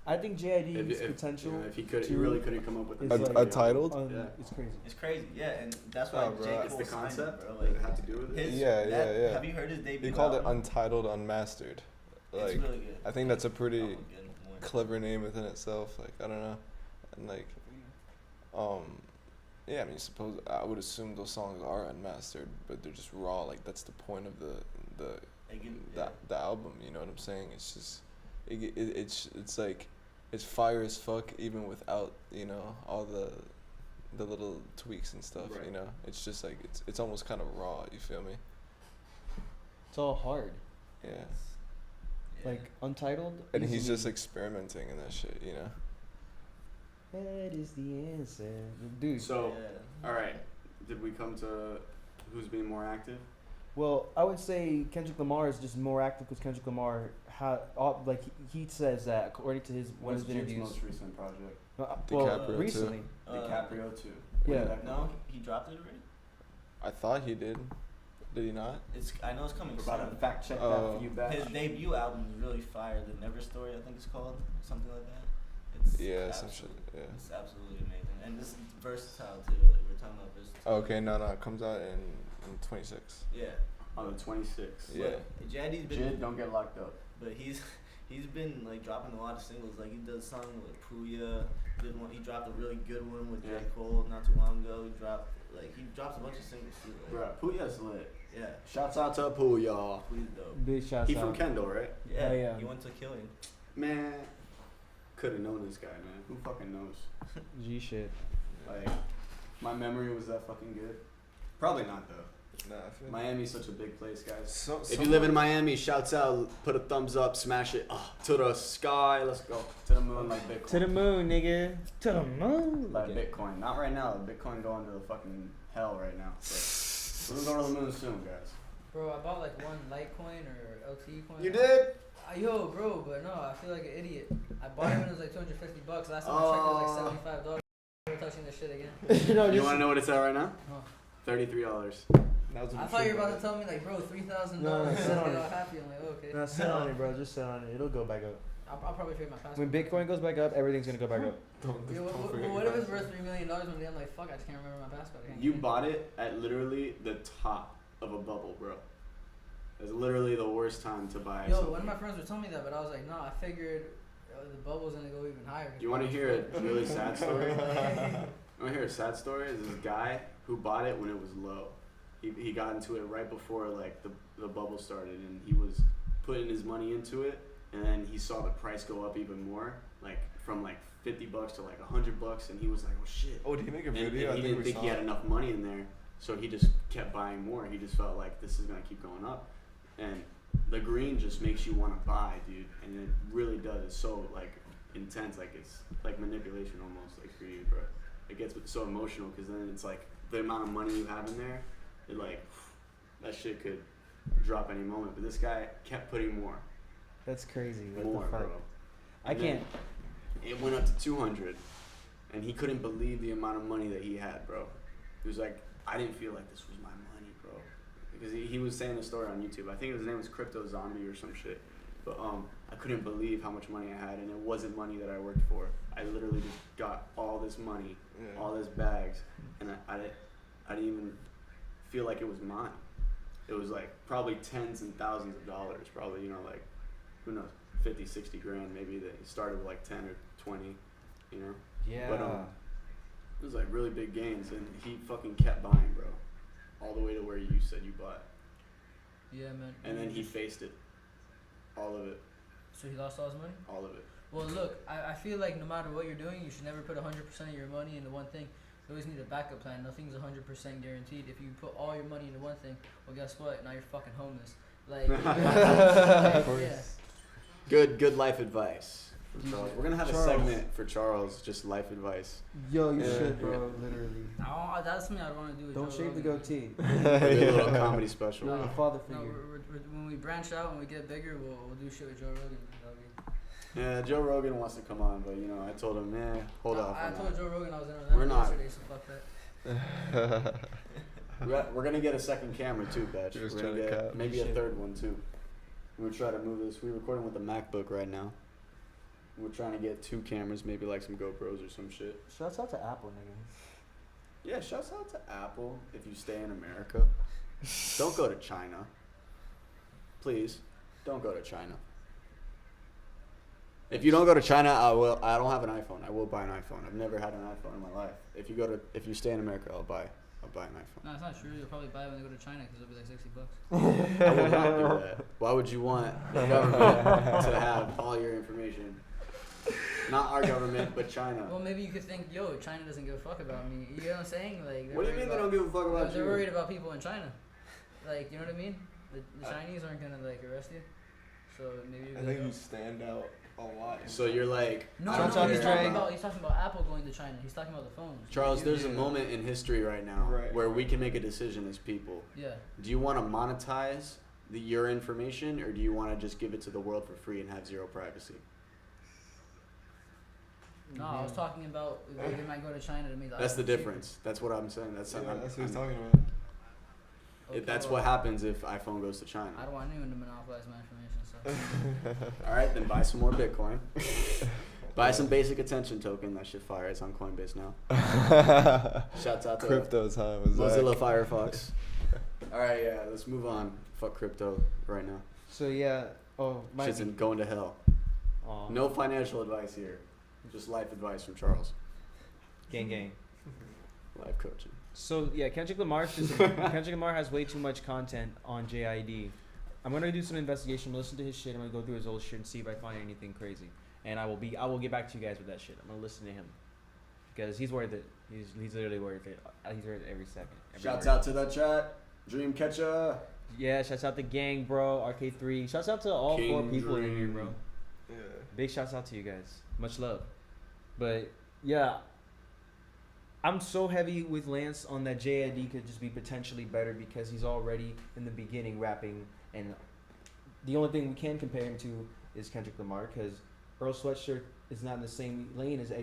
I think JID's potential. you know, if he could, he to- really couldn't come up with is a like- Untitled? Yeah. It's crazy. It's crazy, yeah, and that's why Oh, bro. J. It's Cole the signed concept. it, bro. Does it Like, have to do with it? Yeah. Have you heard his debut? He called it album? Untitled Unmastered. It's Like, really good. I think that's a pretty Oh, good one. clever name within itself. Like, I don't know, and like, yeah. I mean, suppose I would assume those songs are unmastered, but they're just raw. Like that's the point of They get, the album. You know what I'm saying? It's just, it's like, it's fire as fuck even without all the little tweaks and stuff. Right. You know, it's just like it's almost kind of raw. You feel me? It's all hard. Yeah. yeah. Like Untitled. And he's easily- just experimenting in that shit. You know. That is the answer, dude. So, yeah. all right, did we come to who's being more active? Well, I would say Kendrick Lamar is just more active because Kendrick Lamar he says that according to one What's of his Jake's interviews. most recent project? Well, DiCaprio, too. recently. DiCaprio too. Yeah. When did that come No, out? he dropped it already. I thought he did. Did he not? I know it's coming We're soon. about to fact check that Oh. for you, Batch. His debut album is really fire. The Never Story, I think it's called, something like that. It's Yeah, some shit. Yeah. It's absolutely amazing, and this is versatile too. Like we're talking about versatile. Okay, no, it comes out in 26. Yeah. On the 26th. Yeah. But JID's been, JID, don't get locked up. but he's been like dropping a lot of singles. Like he does song with Puya. He dropped a really good one with J. Yeah. Cole not too long ago. He drops a bunch of singles too. Like, Bruh, Puya's lit. yeah. Shouts out to Puya. Puya's dope. Big shots He out. from Kendall, right? Yeah. Oh, yeah. He went to Killing. Man, could have known this guy, man. Who fucking knows? G shit. Like, my memory was that fucking good. Probably not though. Nah, I feel Miami's such a big place, guys. So, If you live in Miami, shouts out, put a thumbs up, smash it to the sky. Let's go to the moon like Bitcoin. To the moon, nigga. To the moon. Like Bitcoin. Not right now. Bitcoin going to the fucking hell right now. But we're gonna go to the moon soon, guys. Bro, I bought like one Litecoin or LT coin. You did? Yo, bro, but no, I feel like an idiot. I bought it when it was like $250. Last time I checked, it was like $75. Never touching this shit again. No, You want to know what it's at right now? Huh. $33. I thought you were about to tell me like, bro, $3,000. No, sit on it. Happy. I'm like, okay. No, sit on it, bro. Just sit on it. It'll go back up. I'll probably trade my passport. When Bitcoin goes back up, everything's gonna go back up. Yo, what if it's worth $3 million one day? I'm like, fuck, I just can't remember my passport. I can't You get it. bought it at literally the top of a bubble, bro. It's literally the worst time to buy Yo, something. one of my friends were telling me that, but I was like, no, I figured the bubble's gonna go even higher. Do you want to hear a really sad story? You want to hear a sad story? There's this guy who bought it when it was low. He got into it right before like the bubble started, and he was putting his money into it, and then he saw the price go up even more, like from like $50 to like $100, and he was like, oh shit. Oh, did he make a And video? he didn't think he had enough money in there, so he just kept buying more. He just felt like this is gonna keep going up, and the green just makes you want to buy, dude, and it really does. It's so like intense, like it's like manipulation almost, like for you, bro. It gets so emotional because then it's like the amount of money you have in there, it like that shit could drop any moment. But this guy kept putting more, That's crazy. What more, the fuck? bro. I And can't. then it went up to 200, and he couldn't believe the amount of money that he had, bro. He was like, I didn't feel like this was my money, bro. Because he was saying the story on YouTube. I think his name was Crypto Zombie or some shit. But I couldn't believe how much money I had, and it wasn't money that I worked for. I literally just got all this money, all this bags, and I didn't even feel like it was mine. It was like probably tens and thousands of dollars, probably, you know, like, who knows, 50, 60 grand maybe. That started with like 10 or 20, you know? Yeah. But it was like really big gains, and he fucking kept buying, bro, all the way to where you said you bought. Yeah, man. And then he faced it, all of it, So he lost all his money? all of it. Well, look, I feel like no matter what you're doing, you should never put 100% of your money into one thing. You always need a backup plan. Nothing's 100% guaranteed. If you put all your money into one thing, well, guess what? Now you're fucking homeless. Like, yeah. Good life advice. For Charles. We're gonna have Charles. a segment for Charles, just life advice. Yo, you Yeah. should, bro. Literally. That's something I want to do. With Don't Joe shave the Rogan. goatee. Maybe a little comedy special. You're a father No, figure. when we branch out, when we get bigger, we'll do shit with Joe Rogan. That'll be- Yeah, Joe Rogan wants to come on, but you know, I told him, man, hold off. I on told that. Joe Rogan I was in We're Orlando not. yesterday, so fuck that. We're gonna get a second camera too, Batch. You're just We're gonna trying to get cap. maybe a Shit. third one too. We're trying to move this. We're recording with a MacBook right now. We're trying to get 2 cameras, maybe like some GoPros or some shit. Shouts out to Apple, nigga. Yeah, shouts out to Apple if you stay in America. Don't go to China. Please, don't go to China. If you don't go to China, I don't have an iPhone. I will buy an iPhone. I've never had an iPhone in my life. If you stay in America, I'll buy an iPhone. No, it's not true. You'll probably buy it when they go to China because it'll be like $60. I will not do that. Why would you want the government to have all your information? Not our government, but China. Well, maybe you could think, yo, China doesn't give a fuck about me. You know what I'm saying? Like, What do you mean they don't give a fuck about They're you? worried about people in China. Like, you know what I mean? The Chinese aren't gonna like arrest you. So maybe. I think you stand out a lot. So you're like, No, I no, don't Shout out he's to care. talking Drake. about Apple going to China. He's talking about the phones. Charles, You- there's a moment in history right now Right. where we can make a decision as people. Yeah. Do you want to monetize your information, or do you want to just give it to the world for free and have zero privacy? No, I was talking about they might go to China to make. That's the iPhone cheaper. difference. That's what I'm saying. That's Yeah, something. that's what he's I'm- talking about. Okay, that's well, what happens if iPhone goes to I China. don't want anyone to monopolize my information. So. All right, then buy some more Bitcoin. Buy some basic attention token. That shit fire. It's on Coinbase now. Shouts out to Crypto time. Was Mozilla Firefox. All right, yeah, let's move on. Fuck crypto right now. So yeah. Oh, my. Shit's going to hell. Aw. No financial advice here. Just life advice from Charles. Gang gang. Life coaching. So yeah, Kendrick Lamar has way too much content on JID. I'm gonna do some investigation, listen to his shit. I'm gonna go through his old shit and see if I find anything crazy. and I will get back to you guys with that shit. I'm gonna listen to him because he's worth it. He's literally worth it. He's worth it every second. Shouts out to the chat. Dreamcatcher. Yeah, shouts out to gang, bro. RK3. Shouts out to all King 4 people in here, Dream. bro. Yeah. Big shouts out to you guys. Much love. But yeah, I'm so heavy with Lance on that JID could just be potentially better because he's already in the beginning rapping, and the only thing we can compare him to is Kendrick Lamar because Earl Sweatshirt is not in the same lane as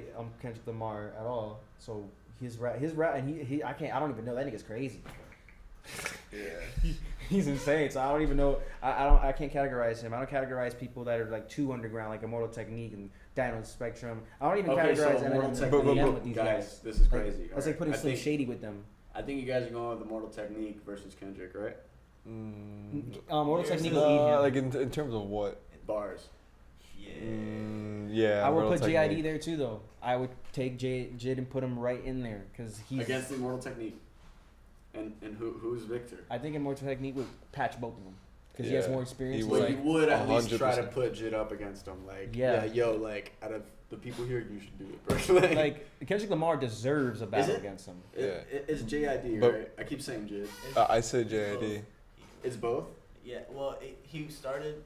Kendrick Lamar at all. So his rap, and I don't even know, that nigga's crazy. Yeah. He's insane. So I don't even know. I can't categorize him. I don't categorize people that are like too underground, like Immortal Technique and Dino Spectrum. I don't even categorize Immortal Eminem Technique, and with these guys. This is Like, crazy. that's like putting Slim Shady with them. I think you guys are going with Immortal Technique versus Kendrick, right? Immortal Technique will eat him. Like in terms of what? Bars. Yeah. Yeah. I would Immortal put Technique. JID there too, though. I would take JID and put him right in there because he's. Against the Immortal Technique. And who's Victor? I think Immortal Technique would patch both of them because he has Yeah, more experience. he He's would. But like, you would at least try to 100%. put JID up against him. Like, Yeah. yo, like, out of the people here, you should do it, bro. like Kendrick Lamar deserves a battle it? against him. It's JID, But- right? I keep saying JID. I say JID. It's both? Yeah, well, he started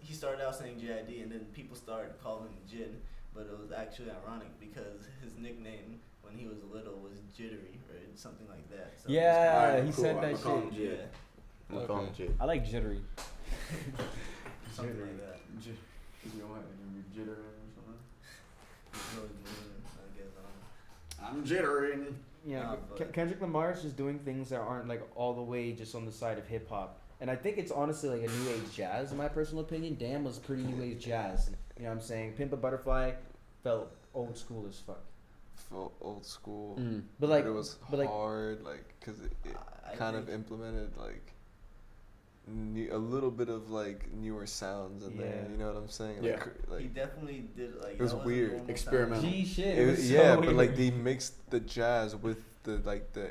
out saying JID, and then people started calling him Jid, but it was actually ironic because his nickname when he was little was Jittery or something like that. So Yeah, Alright, he cool. said I'm that gonna call him shit. JID. Yeah, I'm gonna call him Okay. JID. I like jittery. something like that. You know what? You jittering or something? He's really moving, I guess. I'm jittering. Yeah, Nah, but but- Kendrick Lamar is just doing things that aren't like all the way just on the side of hip hop. And I think it's honestly like a new age jazz, in my personal opinion. Damn was pretty new age jazz. You know what I'm saying? Pimp a Butterfly felt old school as fuck. Felt old school. But like, it was but like- hard, like, because it I kind of think- implemented like a little bit of like newer sounds in there. Yeah. You know what I'm saying? Yeah. Like He definitely did like. It was that wasn't weird. normal Experimental. G shit. it, was so yeah, but weird. like they mixed the jazz with the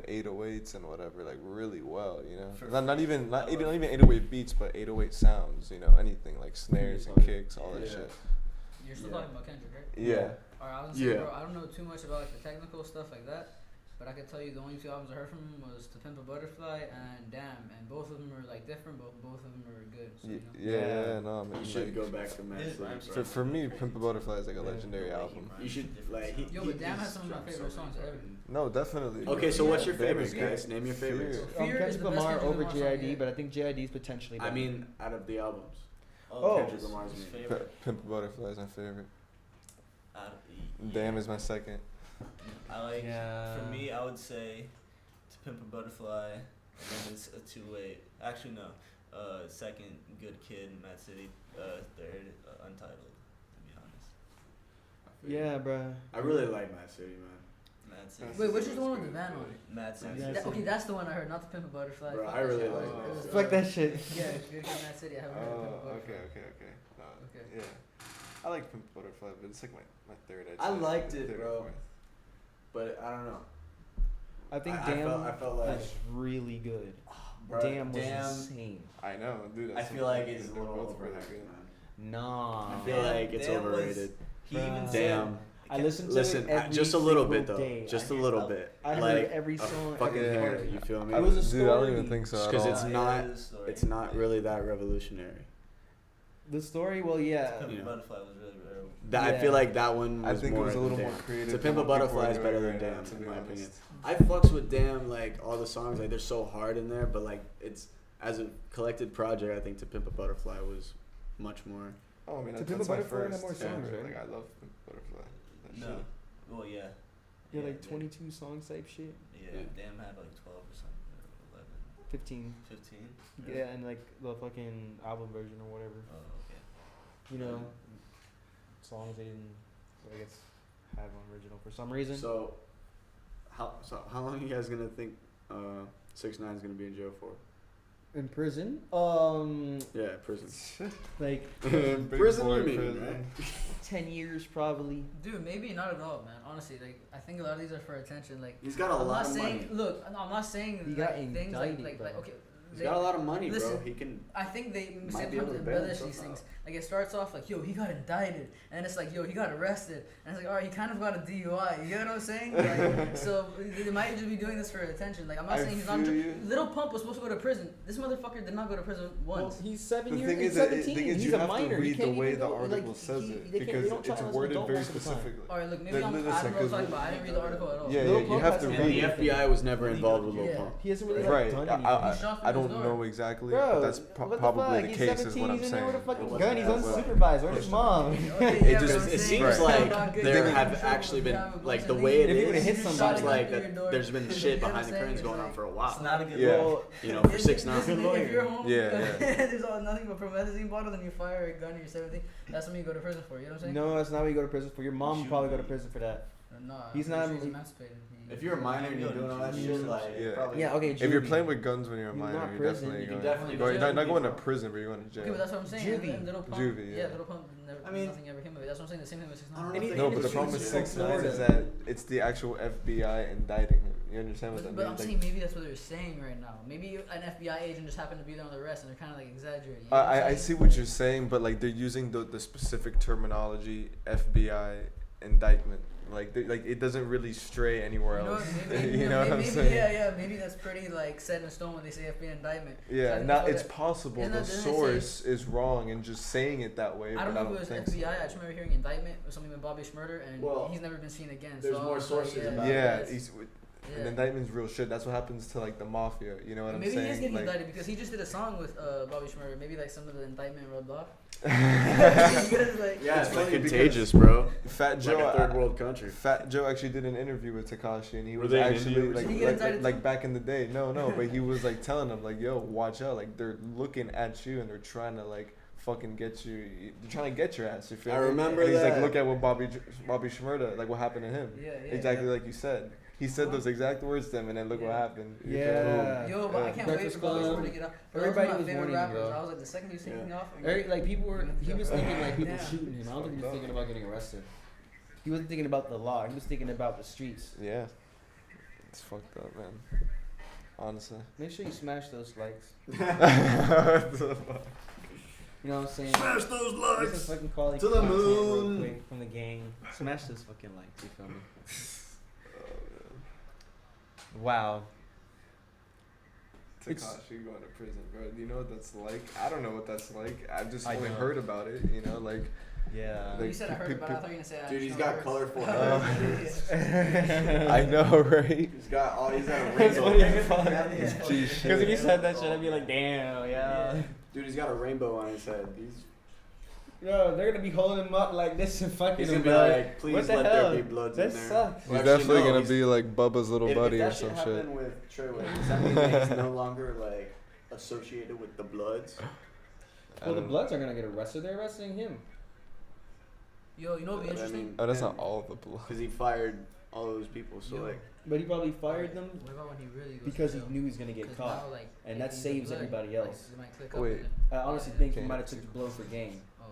808s and whatever like really well. You know, For- not even I love- 808 beats, but 808 sounds. You know, anything like snares and kicks, all that Yeah. shit. You're still Yeah. talking about Kendrick, right? Yeah. Alright, I was gonna say, Yeah. bro, I don't know too much about like the technical stuff like that, but I can tell you the only 2 albums I heard from him was To Pimp a Butterfly and Damn, and both of them are like different, but both of them are good. So, you know. Yeah, no, man. You should like, go back to Mad His City, rhymes bro. for me, Pimp a Butterfly is like a Yeah. legendary The way he album. rhymes You should different. like. Yo, but Damn has he's some of my dropped favorite so many songs ever. fucking- No, definitely. Okay, so what's your Damn favorites, is good. guys? Name your favorites. Fear. Fear is Kendrick the best Lamar Kendrick over Lamar song JID, yet. but I think JID is potentially I better. mean, out of the albums. Oh. Kendrick Lamar's his me. favorite. Pimp a Butterfly is my favorite. Yeah. Damn is my second. I like. Yeah. For me, I would say To Pimp a Butterfly, and then it's a 2-way. Actually, no. Second, Good Kid, Mad City. Third, Untitled. To be honest, Yeah, bruh. I really like Mad City, man. Mad City. Wait, which is the one with the van on it? Mad City. Yeah, Okay, that's the one I heard, not To Pimp a Butterfly. Bro, Fuck I that really shit. like It was, that. Fuck that shit. Yeah, Good Kid, Mad City. I haven't heard To Pimp a Butterfly. okay. No, Okay. yeah. I like Pimp a Butterfly, but it's like my third. I'd I say. liked it, Third or bro. fourth. But I don't know. I think I Damn felt like- is really good. Bro, Damn was Damn. insane. I know, dude. I that's feel what- like it's a they're little both really overrated, good. man. Nah. I feel like it's Damn was- overrated. He even Bruh. said. Damn. I listened to Listen, it every just a little single bit though. day. Just I, a little bit. I heard like every a song. fucking every hair. part. You feel me? It was a Dude, I don't story. even think so. Because at it's all. not- it is a story. It's not really that revolutionary. The story, well, yeah. Pimp you a know. Butterfly was really rare. I Yeah. feel like that one I was think it more was a little than more Damn. creative. To Pimp than a what people Butterfly are is doing better than right now, Damn, to in be my honest. opinion. I fucks with Damn, like all the songs, like they're so hard in there, but like it's as a collected project, I think To Pimp a Butterfly was much more. Oh, I mean, To that's Pimp a my Butterfly had first. more songs, yeah, right? Like I love Pimp a Butterfly. That No. shit. Well, yeah. Yeah, Yeah, like 22 songs type shit. Yeah. Yeah. Damn had like 12 or something, or 11, 15. 15. Yeah, and like the fucking album version or whatever. Oh, okay. You know, songs they didn't, I guess, have on original for some reason. So how long are you guys gonna think 6ix9ine is gonna be in jail for? In prison, Yeah, prison. like Big prison, boy you mean, prison. right? 10 years probably. Dude, maybe not at all, man. Honestly, like I think a lot of these are for attention. Like He's got a I'm lot not of saying, money. look, I'm not saying He like, got things like indicted, like bro. okay. He's got a lot of money, bro. Listen, He can. I think they Might be able sometimes to bail embellish himself these things. out. Like it starts off like, yo, he got indicted, and it's like, yo, he got arrested, and it's like, all right, he kind of got a DUI. You get what I'm saying? Like, so they might just be doing this for attention. Like I'm not I saying he's not. feel you. Little Pump was supposed to go to prison. This motherfucker did not go to prison Well, once. he's 7 The years. thing He's is, that 17. thing is He's you a have minor. to He read the can't way even the go, article like, says he- it they can't- because they don't try it's to worded adult very most of the time. specifically. All right, look, maybe Listen, I don't know what because I'm talking about. I didn't read the article at all. Yeah, Lil you Pump have has to some And read the it. FBI was never involved with Lil Yeah. Pump. He hasn't really Right, done I, anything. I, He shot I through his don't door. know exactly, Bro, but that's what the probably fuck? the He's case, 17, is what I'm he's in there with a saying. fucking It gun. He's wasn't that unsupervised. Where's his mom? Okay, It yeah, just- but I'm It saying seems it's like not good. there You have have actually been, a bunch like, of the niggas- way it If he would've is, hit it somebody- seems like Shot at your door. there's been You shit know what behind I'm the curtains saying? going on It's for a It's while. not a good Yeah. look. You know, for 6ix9ine. Listen, if you're home, Yeah, there's all, nothing but promethazine bottles and you fire a gun and you're 17, that's something you go to prison for. You know what I'm saying? No, that's not what you go to prison for. Your mom would Shoot probably go to me. prison for that. Nah, He's I'm not- pretty sure he's emancipated. If you're a minor and you're doing all that Yeah. shit, like, Yeah. probably. Yeah, okay. If you're juvie. playing with guns when you're a You're minor, not you're prison. definitely You can going. definitely go to Not jail. going to prison, but you're going to Okay, but jail. that's what I'm saying. Juvie. And Little Pump, Juvie, yeah. Little Pump, never, I mean- nothing ever came of it. That's what I'm saying. The same thing with 6ix9ine. I don't know And if he- they No, and but the it's problem with from 6ix9ine is Florida. that it's the actual FBI indicting him. You understand what that But I'm means? saying maybe that's what they're saying right now. Maybe an FBI agent just happened to be there on the arrest and they're kind of like exaggerating. You know what I'm I saying? see what you're saying, but like they're using the specific terminology FBI indictment. Like it doesn't really stray anywhere You know else. what, maybe, You know what I'm maybe, saying? Yeah, maybe that's pretty like set in stone when they say FBI indictment. So I Yeah, think now that's what it's it- possible Isn't the that- doesn't it say- source is wrong and just saying it that way. I don't but know if it was think FBI. so. I just remember hearing indictment or something with Bobby Schmurder, and Well, he's never been seen again. there's so I more was like, sources yeah, about Yeah, that's- he's, yeah. an indictment's real shit. That's what happens to like the mafia. You know what I'm Maybe saying? he is getting Like- indicted because he just did a song with Bobby Schmurder. Maybe like some of the indictment rubbed off. Because, like, Yeah, It's it's like funny because- contagious, bro. Fat It's Joe, like a third world country. Fat Joe actually did an interview with Tekashi, and he Were was they in actually India or like, something? Did he get indicted like too? back in the day. No, but he was like telling him like, "Yo, watch out! Like they're looking at you and they're trying to like fucking get you. They're trying to get your ass. You feel I me?" remember and he's that. like, "Look at what Bobby Shmurda, like what happened to him. yeah, yeah. Exactly like you said. He said those exact words to him, and then look what Yeah. happened. You feel me? Yeah. Yo, but I can't wait Breakfast for Bobby Club. Schmurda to get off. Everybody Everybody was my favorite warning him, rappers. bro. I was like, the second he's taking Yeah. off. Like people were, he was thinking like people Yeah. shooting him. I don't think he was thinking about getting arrested. He wasn't thinking about the law. He was thinking about the streets. Yeah. It's fucked up, man. Honestly. Make sure you smash those likes. What the fuck? You know what I'm saying? Smash those This likes. is fucking quality To the content real moon. quick from the gang. Smash those fucking likes. You feel me? Wow. It's- Tekashi going to prison, bro. Do you know what that's like? I don't know what that's like. I've just I only don't. heard about it, you know, like Yeah. Like, You said I heard about it. I thought you were gonna say I Dude, just he's know got words. colorful Oh. hair. I know, right? He's got all. He's got a That's rainbow. funny as fuck. Yeah. Gee, Because if you shit. said that shit, I'd be like, damn, yeah. Dude, he's got a rainbow on his head. Yo, they're gonna be holding him up like this and fucking He's him, gonna be bro. like, please What the let hell? there be bloods That in there. sucks. He's Well, actually, definitely no, gonna he's- be like Bubba's little if buddy or that some shit shit. happened with Treyway, does that mean that he's no longer like associated with the Bloods? Well, the don't- Bloods are gonna get arrested. They're arresting him. Yo, you know what'd be I interesting? mean, Oh, that's not all the blood. because he fired all those people. So Yo. like, But he probably fired them What about when he really goes because to he jail? knew he was gonna get 'Cause caught. now, like, And if that he's saves the blood, everybody like, else. it might click up Wait. with it. I honestly Yeah. think he Okay. might have took the blow for game. Oh.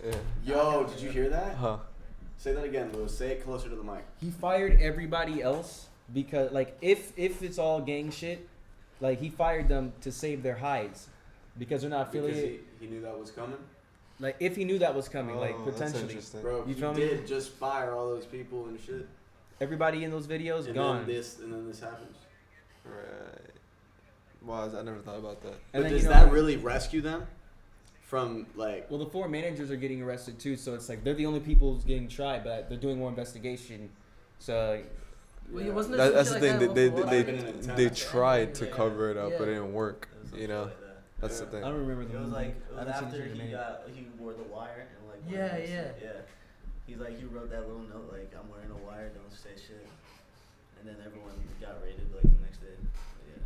Yeah. yo, did you hear that? Huh. Say that again, Lewis. Say it closer to the mic. He fired everybody else because, like, if it's all gang shit, like he fired them to save their hides because they're not Because affiliated. he knew that was coming. Like, if he knew that was coming, like Oh, that's potentially, interesting. Bro, You he feel me? did just fire all those people and shit. everybody in those videos And gone. then this happens. Right. Wow, I never thought about that. And But then, does you know, that really rescue them from like? Well, the 4 managers are getting arrested too, so it's like they're the only people who's getting tried, but they're doing more investigation. So Well, Yeah. wasn't there That's some the shit thing. like They that once Might have they been an attempt. they tried to Yeah. cover it up, but it Yeah. didn't work. It was some You shit know, like that. that's Yeah. the I thing. don't remember the It was movie. like it I was haven't seen after it in a minute. he wore the wire and like Yeah, one of those- yeah. yeah. He's like he wrote that little note like I'm wearing a wire, don't say shit, and then everyone got raided like the next day. But yeah,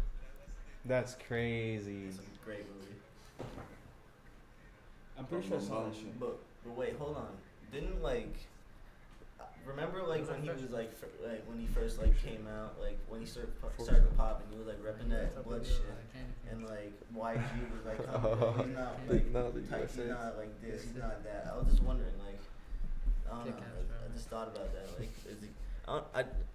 That's crazy. it's a great movie. I'm pretty sure I saw that shit. But wait, hold on. Didn't like remember like when he was like like when he first like came out like when he started to pop and he was like repping that blood shit. And like YG was like, he's not like Not the type, he's USA. not like this, he's not that. I was just wondering, like, I don't know. Kick ass, bro. I just thought about that. Like,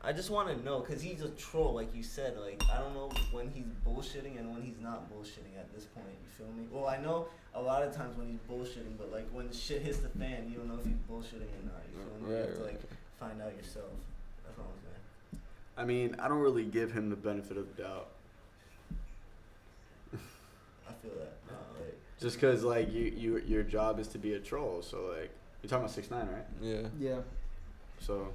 I just want to know, because he's a troll, like you said. Like, I don't know when he's bullshitting and when he's not bullshitting at this point. You feel me? Well, I know a lot of times when he's bullshitting, but, like, when the shit hits the fan, you don't know if he's bullshitting or not. You feel me? You have to, like, find out yourself. That's all I'm saying. I mean, I don't really give him the benefit of the doubt. I feel that. Like, Just because, like, your job is to be a troll. So, like, you're talking about 6ix9ine, right? Yeah. Yeah. So,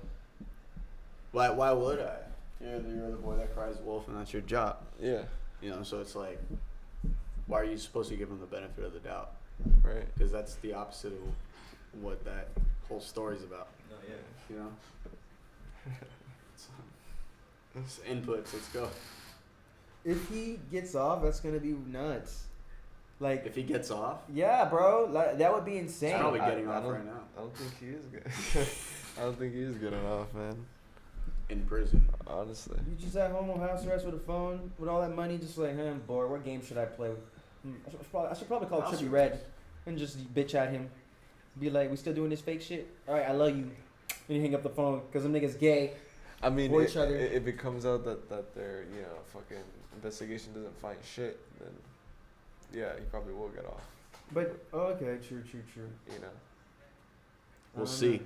why would I? You're the boy that cries wolf, and that's your job. Yeah. You know, so it's like, why are you supposed to give him the benefit of the doubt? Right. Because that's the opposite of what that whole story's about. no, yeah. You know? It's inputs, let's go. If he gets off, that's gonna be nuts. Like, If he gets off, yeah, bro, like, that would be insane. he's probably I- getting I off don't- right now. I don't think he is good. I don't think he is good enough, man. In prison. Honestly. You just at home on house arrest with a phone, with all that money, just like, I'm bored. What game should I play? I should probably call House Trippie arrest. Red and just bitch at him. Be like, we still doing this fake shit? All right, I love you. And you hang up the phone because them niggas gay. I mean, Or each other. if it comes out that their fucking investigation doesn't find shit, then yeah, he probably will get off. But, okay, true. You know. We'll I don't see. know.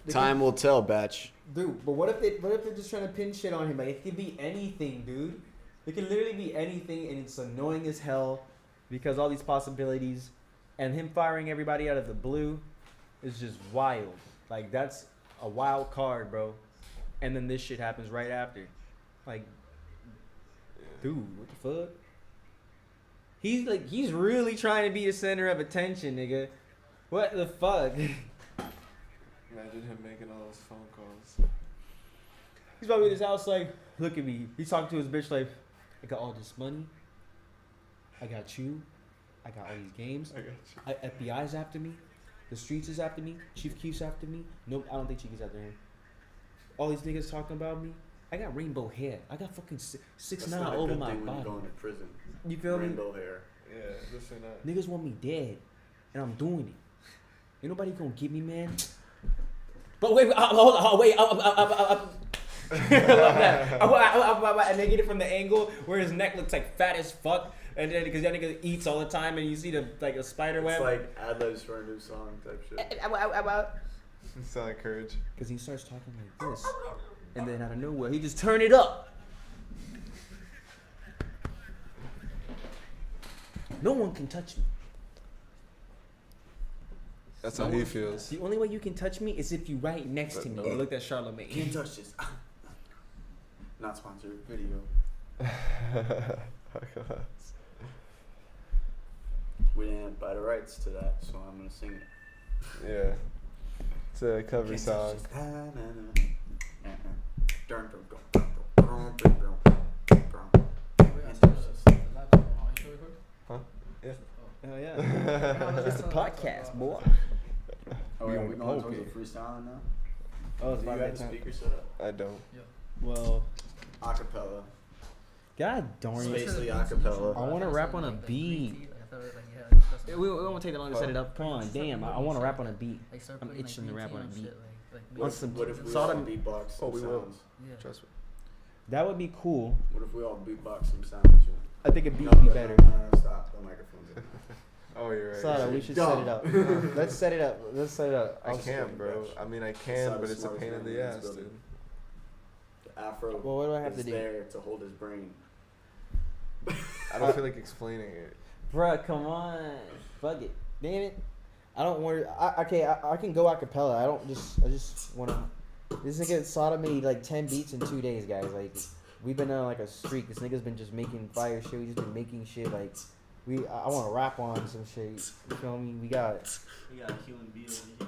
They Time will tell, batch. Dude, but what if they're just trying to pin shit on him? Like, it could be anything, dude. It can literally be anything, and it's annoying as hell because all these possibilities, and him firing everybody out of the blue is just wild. Like, that's a wild card, bro. And then this shit happens right after. Like, Yeah. dude, what the fuck? He's really trying to be the center of attention, nigga. What the fuck? Imagine him making all those phone calls. He's probably in his house like, look at me. He's talking to his bitch like, I got all this money. I got you. I got all these games. I got you. FBI's after me. The streets is after me. Chief Keef's after me. Nope, I don't think Chief is after him. All these niggas talking about me. I got rainbow hair. I got fucking 6ix9ine over my When you're body. going to prison. You feel me? Rainbow hair. Yeah, this and that. Niggas want me dead, and I'm doing it. Ain't nobody gonna get me, man. But wait, hold on, wait. I love that. And they get it from the angle where his neck looks like fat as fuck, and then because that nigga eats all the time, and you see the like a spider web. It's like ad-libs for a new song type shit. Sound like courage. Because he starts talking like this, and then out of nowhere he just turn it up. No one can touch me. That's how he feels. The only way you can touch me is if you right next to me. You looked at Charlamagne. Can't touch this. Not sponsored video. We didn't buy the rights to that, so I'm gonna sing it. Yeah. It's a cover Can't song. touch this. Oh yeah. It's a podcast, boy. Oh, We yeah, on we the going pole towards the freestyling now? Oh, it's Do you about got that the time. speaker set up? I don't. Well, Acapella. god darn it. Spacely acapella. I wanna rap on a beat. We won't take that long to set it up. Come on, damn. I want to rap on a beat. I'm itching to rap on a beat. What some- if we saw all them- beatbox some Oh, we will. sounds? Trust me. That would be cool. What if we all beatbox some sounds? You know? I think a beat No, would be no, better. no, stop. The microphone's in. Oh, you're right. Sada, you're we right. should Dumb. set it up. Let's set it up. Let's set it up. I I'll just can, go bro. bitch. I mean, I Sada's can, but it's a smartest pain in man the in this ass, building. dude. The afro Well, what do I have is to do? there to hold his brain. I don't feel like explaining it. Bruh, come on. Fuck it. Damn it. I don't want to. I can go a cappella. I just want to. This nigga Sada made like 10 beats in 2 days, guys. Like, we've been on like a streak. This nigga's been just making fire shit. We just been making shit. Like, I want to rap on some shit. You feel me? We got We got a human being over here.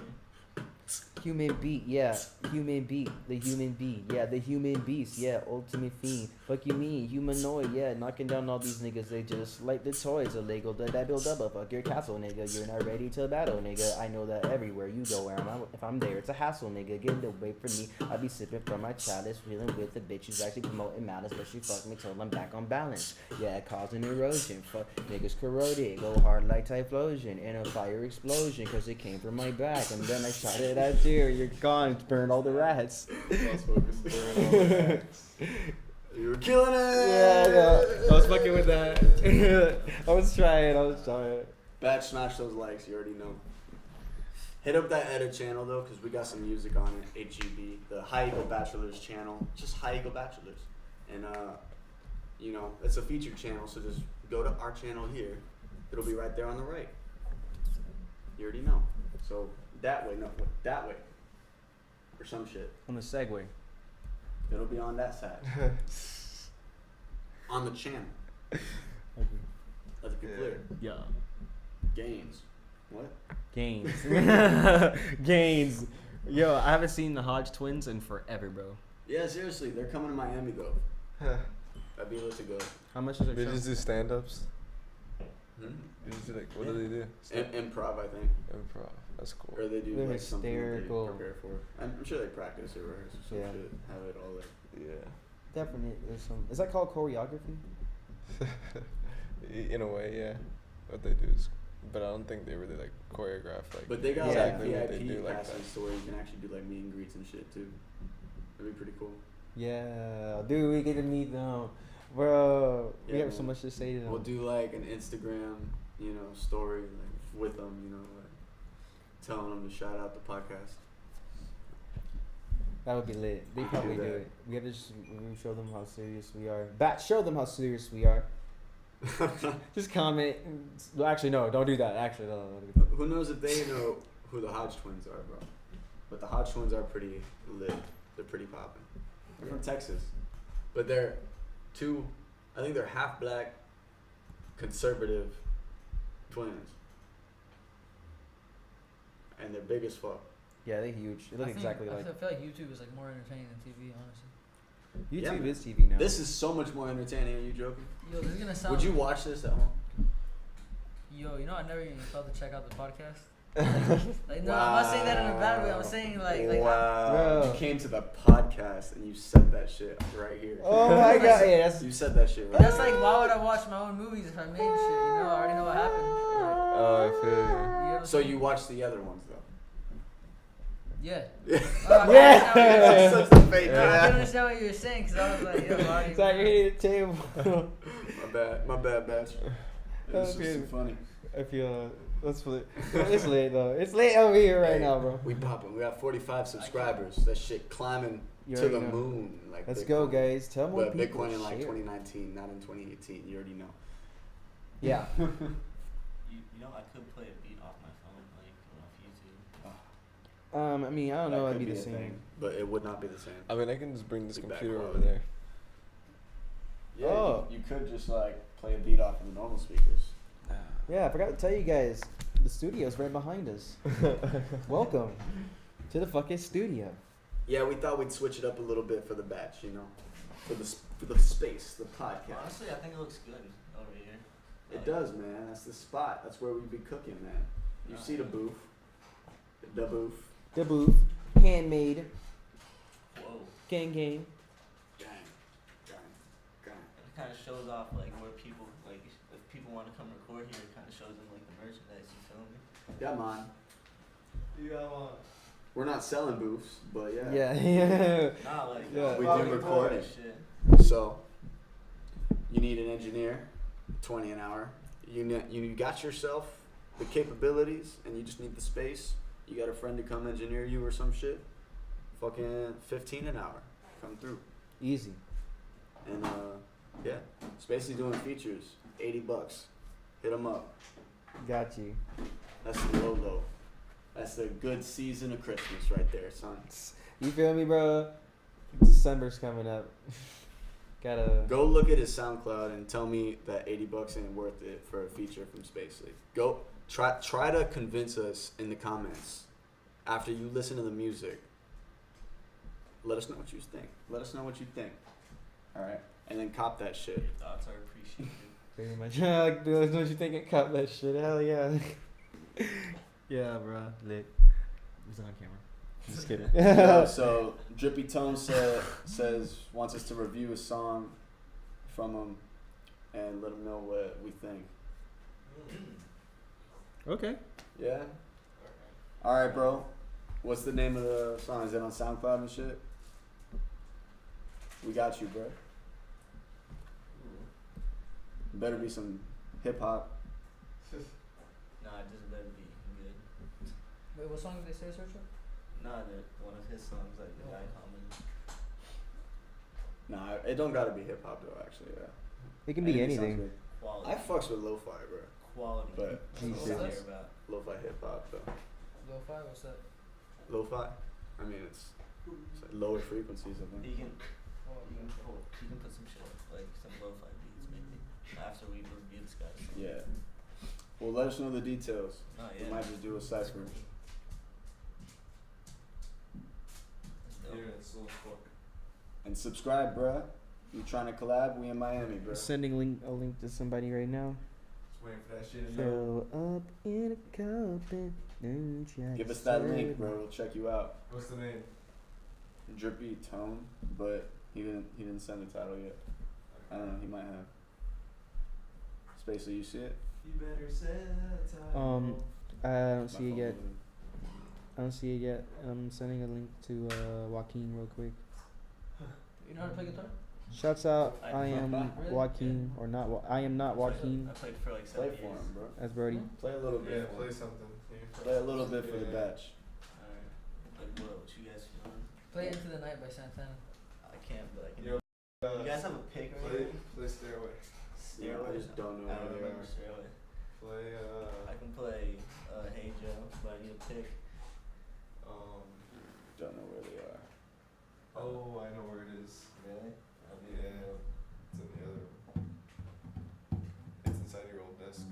human beat, yeah. Human beat, the human beat, yeah. The human beast, yeah. Ultimate fiend. Fuck you mean, humanoid, yeah. Knocking down all these niggas. They just like the toys of Lego that I build up. Fuck your castle, nigga. You're not ready to battle, nigga. I know that everywhere you go around, if I'm there, it's a hassle, nigga. Get away from me. I be sipping from my chalice, feeling with the bitch who's actually promoting malice, but she fuck me till I'm back on balance. Yeah, causing erosion. Fuck niggas corroded. Go hard like Typhlosion in a fire explosion, cause it came from my back, and then I shot it That too. You're gone. Burn all the rats. Lost focus. You were killing it. Yeah, I was fucking with that. I was trying. Batch, smash those likes. You already know. Hit up that edit channel though, because we got some music on it. HGB, the High Eagle Bachelors channel. Just High Eagle Bachelors, and you know, it's a featured channel. So just go to our channel here. It'll be right there on the right. You already know. So that way, or some shit. On the Segway. It'll be on that side. On the channel. Let's be clear. Yeah. Gains. What? Gains. Gains. Yo, I haven't seen the Hodge twins in forever, bro. Yeah, seriously, they're coming to Miami though. I'd be able to go. How much is their They show? just do stand-ups. Hmm? They just do like, what do they do? Improv, I think. Improv. That's cool. Or they do They're like something that they hysterical. prepare for. I'm sure they practice or rehearse or some Yeah. shit. Have it all there. Yeah. Definitely. There's some. Is that called choreography? In a way, yeah. What they do is, but I don't think they really like choreograph like. But they got exactly like what they VIP do like passes that. to where you can actually do like meet and greets and shit too. That'd be pretty cool. Yeah, dude, we get to meet them, bro. We Yeah, have so man. much to say to them. We'll do like an Instagram, you know, story like with them, you know, like telling them to shout out the podcast. That would be lit. They We can probably do do that. it. We have to just show them how serious we are. Show them how serious we are. Just comment. Well, actually, no, don't do that. Actually, no. Who knows if they know who the Hodge twins are, bro? But the Hodge twins are pretty lit. They're pretty poppin'. They're from Texas, but they're I think they're half black, conservative twins, and they're big as fuck. Yeah, they huge. They look exactly like. I feel like YouTube is like more entertaining than TV, honestly. Yeah, YouTube man. is TV now. This is so much more entertaining. Are you joking? Yo, this is gonna sound. Would you watch this at home? Yo, you know I never even thought to check out the podcast. Like no, I'm not saying that in a bad way. I'm saying like wow. Bro. You came to the podcast and you said that shit right here. Oh my god! Yeah, that's. You said that shit right. That's like, why would I watch my own movies if I made shit? You know, I already know what happened. Oh, I feel you. You know what I'm So saying? you watched the other ones though? Yeah. Yeah. That's such a fake. No, I didn't understand what you were saying because I was like, yo, I already. It's like you're hitting the table. My bad, Batch. It's just too funny. I feel that's lit. It's lit though. It's lit over here right Hey, now, bro. We popping. We got 45 subscribers. That shit climbing You to already the know. moon. Like Let's Bitcoin. go, guys. Tell more But people. Bitcoin in like Share. 2019, not in 2018. You already know. Yeah. You know, I could play a beat off my phone, like off YouTube. I mean, I don't That know. It'd could be the a same. thing, but it would not be the same. I mean, I can just bring this Be bad computer over quality. there. Yeah, Oh. you could just like play a beat off of the normal speakers. Yeah, I forgot to tell you guys. The studio's right behind us. Welcome to the fucking studio. Yeah, we thought we'd switch it up a little bit for the batch, you know, for the space, the podcast. Honestly, I think it looks good over here. It does, man. That's the spot. That's where we be cooking, man. You see the booth, the booth. The booth, handmade, Whoa. gang. Gang, gang, gang. It kind of shows off like where people like if people want to come record here, it kind of shows them like the merchandise. You feel me? Yeah, man. You got one. We're not selling booths, but yeah. Yeah. Nah, like Yeah. We fucking do record this it. shit. So, you need an engineer, 20 an hour. You got yourself the capabilities, and you just need the space. You got a friend to come engineer you or some shit. Fucking 15 an hour. Come through. Easy. And yeah, it's basically doing features. $80. Hit them up. Got you. That's the low. That's the good season of Christmas right there, son. You feel me, bro? December's coming up. Gotta. Go look at his SoundCloud and tell me that $80 ain't worth it for a feature from Space League. Go try to convince us in the comments after you listen to the music. Let us know what you think. Let us know what you think. All right, and then cop that shit. Your thoughts are appreciated. Pretty much. Like, dude, don't you think it cut that shit? Hell yeah. Yeah, bro. Lit. It's on camera. Just kidding. So Drippy Tone says wants us to review a song from him and let him know what we think. Okay. Yeah. All right, bro. What's the name of the song? Is it on SoundCloud and shit? We got you, bro. Better be some hip hop. Nah, it just better be good. Wait, what song did they say, search up? Nah, one of his songs, like the guy commented. Nah, it don't gotta be hip hop though. Actually, yeah. It can be Anything sounds anything. good. Quality. I fucks with lo-fi, bro. Quality. But That's what Jesus. I hear about. lo-fi hip hop though. Lo-fi, what's that? Lo-fi. I mean, it's like lower frequencies. I think. He can Oh, he can put some shit like some lo-fi beats maybe after we review this guy's song. Yeah. Well, let us know the details. Oh We yeah. might just do a cypher. That's dope. Yeah, it's slow as fuck. And subscribe, bruh. You trying to collab? We in Miami, bruh. Sending a link to somebody right now. Just waiting for that shit to Fill up in a cup and then try Give to us that serve link, it. bro. We'll check you out. What's the name? Drippy Tone, but he didn't send the title yet. I don't know. He might have. Spacey, you see it? You better set time. I don't My see it phone yet. moving. I don't see it yet. I'm sending a link to Joaquin real quick. you know how to play guitar? Shouts out. I- I am Really? Joaquin or not. I am not Joaquin. I played for like Play 7 for years. him, bro. As Brody. Play a little bit. Yeah, for play him. something. Play a little bit for the Yeah. batch. Alright. Like what you guys feeling? Play Into the Night by Santana. I can't, but I can. Yo, You guys have a pick or play, anything? play Stairway. Yeah, I just don't know I where don't they remember are. Stairway. Play, I can play Hey Joe, but I need a pick. Don't know where they are. oh, I know where it is. Really? I'll be Yeah. It's in the other room. It's inside your old desk.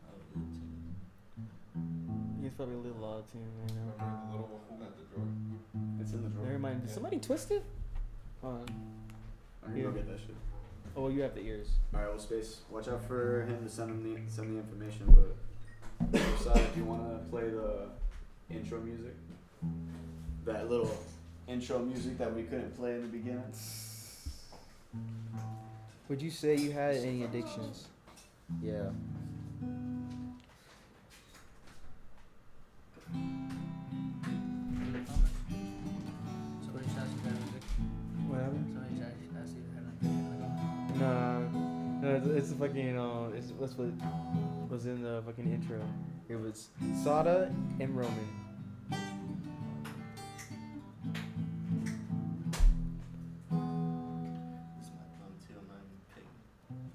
I'll do it too. He's probably a little loud too right Remember the little one at the drawer? It's in the drawer. Never mind. Did Yeah. somebody twist it? Hold on. I'm gonna go Here. get that shit. Oh, you have the ears. All right, well, Space, watch out for him to send the information. But on the other side, if you wanna play the intro music, that little intro music that we couldn't play in the beginning. Would you say you had any addictions? Yeah. Somebody just asked you if you had an addiction. What happened? Somebody just asked you if you had an addiction. No, it's fucking it's what's what was in the fucking intro. It was Sada and Roman. This is my thumb too. I'm not even picking.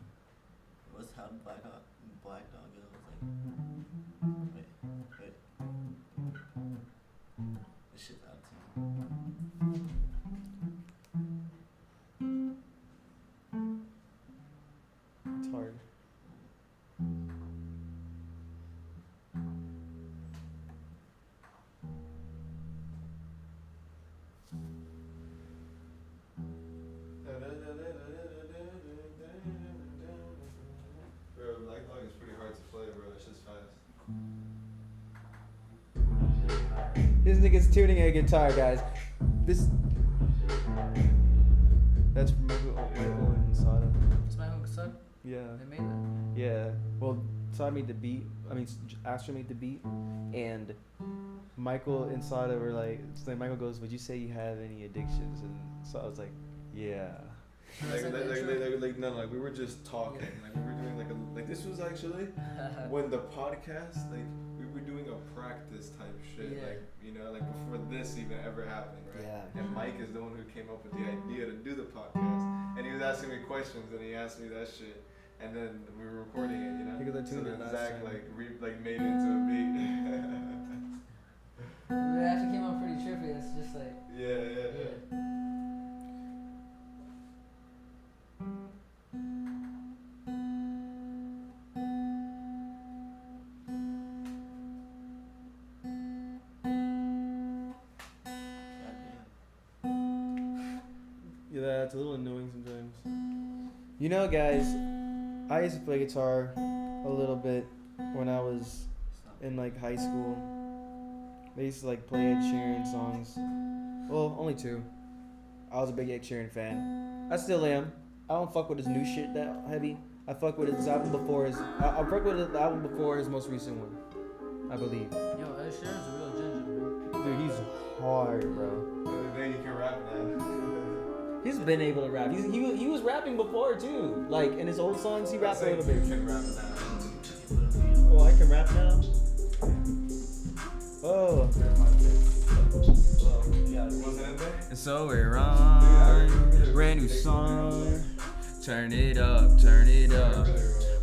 What's how did Black Dog go? Wait. This shit's out too. It's hard. Bro, Black Dog is pretty hard to play, bro. That shit's fast. This nigga's tuning a guitar, guys. This. That's from Michael and Sada. It's my own son. Yeah. They made that. Yeah. Well, Sada made the beat. I mean, Astra made the beat, and Michael and Sada were like, so then Michael goes, "Would you say you have any addictions?" And so I was like, "Yeah." Like we were just talking, like we were doing like this was actually when the podcast, like we were doing a practice type shit, Yeah. like like before this even ever happened, right? Yeah. And Mike is the one who came up with the idea to do the podcast, and he was asking me questions, and he asked me that shit, and then we were recording it, Because I So tuned it then last Zach time. made it into a beat. It actually came out pretty trippy. It's just like, yeah. Goddamn. Yeah, it's a little annoying sometimes. You know, guys, I used to play guitar a little bit when I was in like high school. I used to like play Ed Sheeran songs. Well, only two. I was a big Ed Sheeran fan. I still am. I don't fuck with his new shit that heavy. I fuck with his album before his. I fuck with his album before his most recent one, I believe. yo, Ed Sheeran's a real ginger, bro. Dude, he's hard, bro. Then you can rap now. He's been able to rap. He was rapping before too. Like in his old songs, he rapped a little bit. You can rap now. Oh, I can rap now. Oh. So we're on, brand new song. Turn it up, turn it up.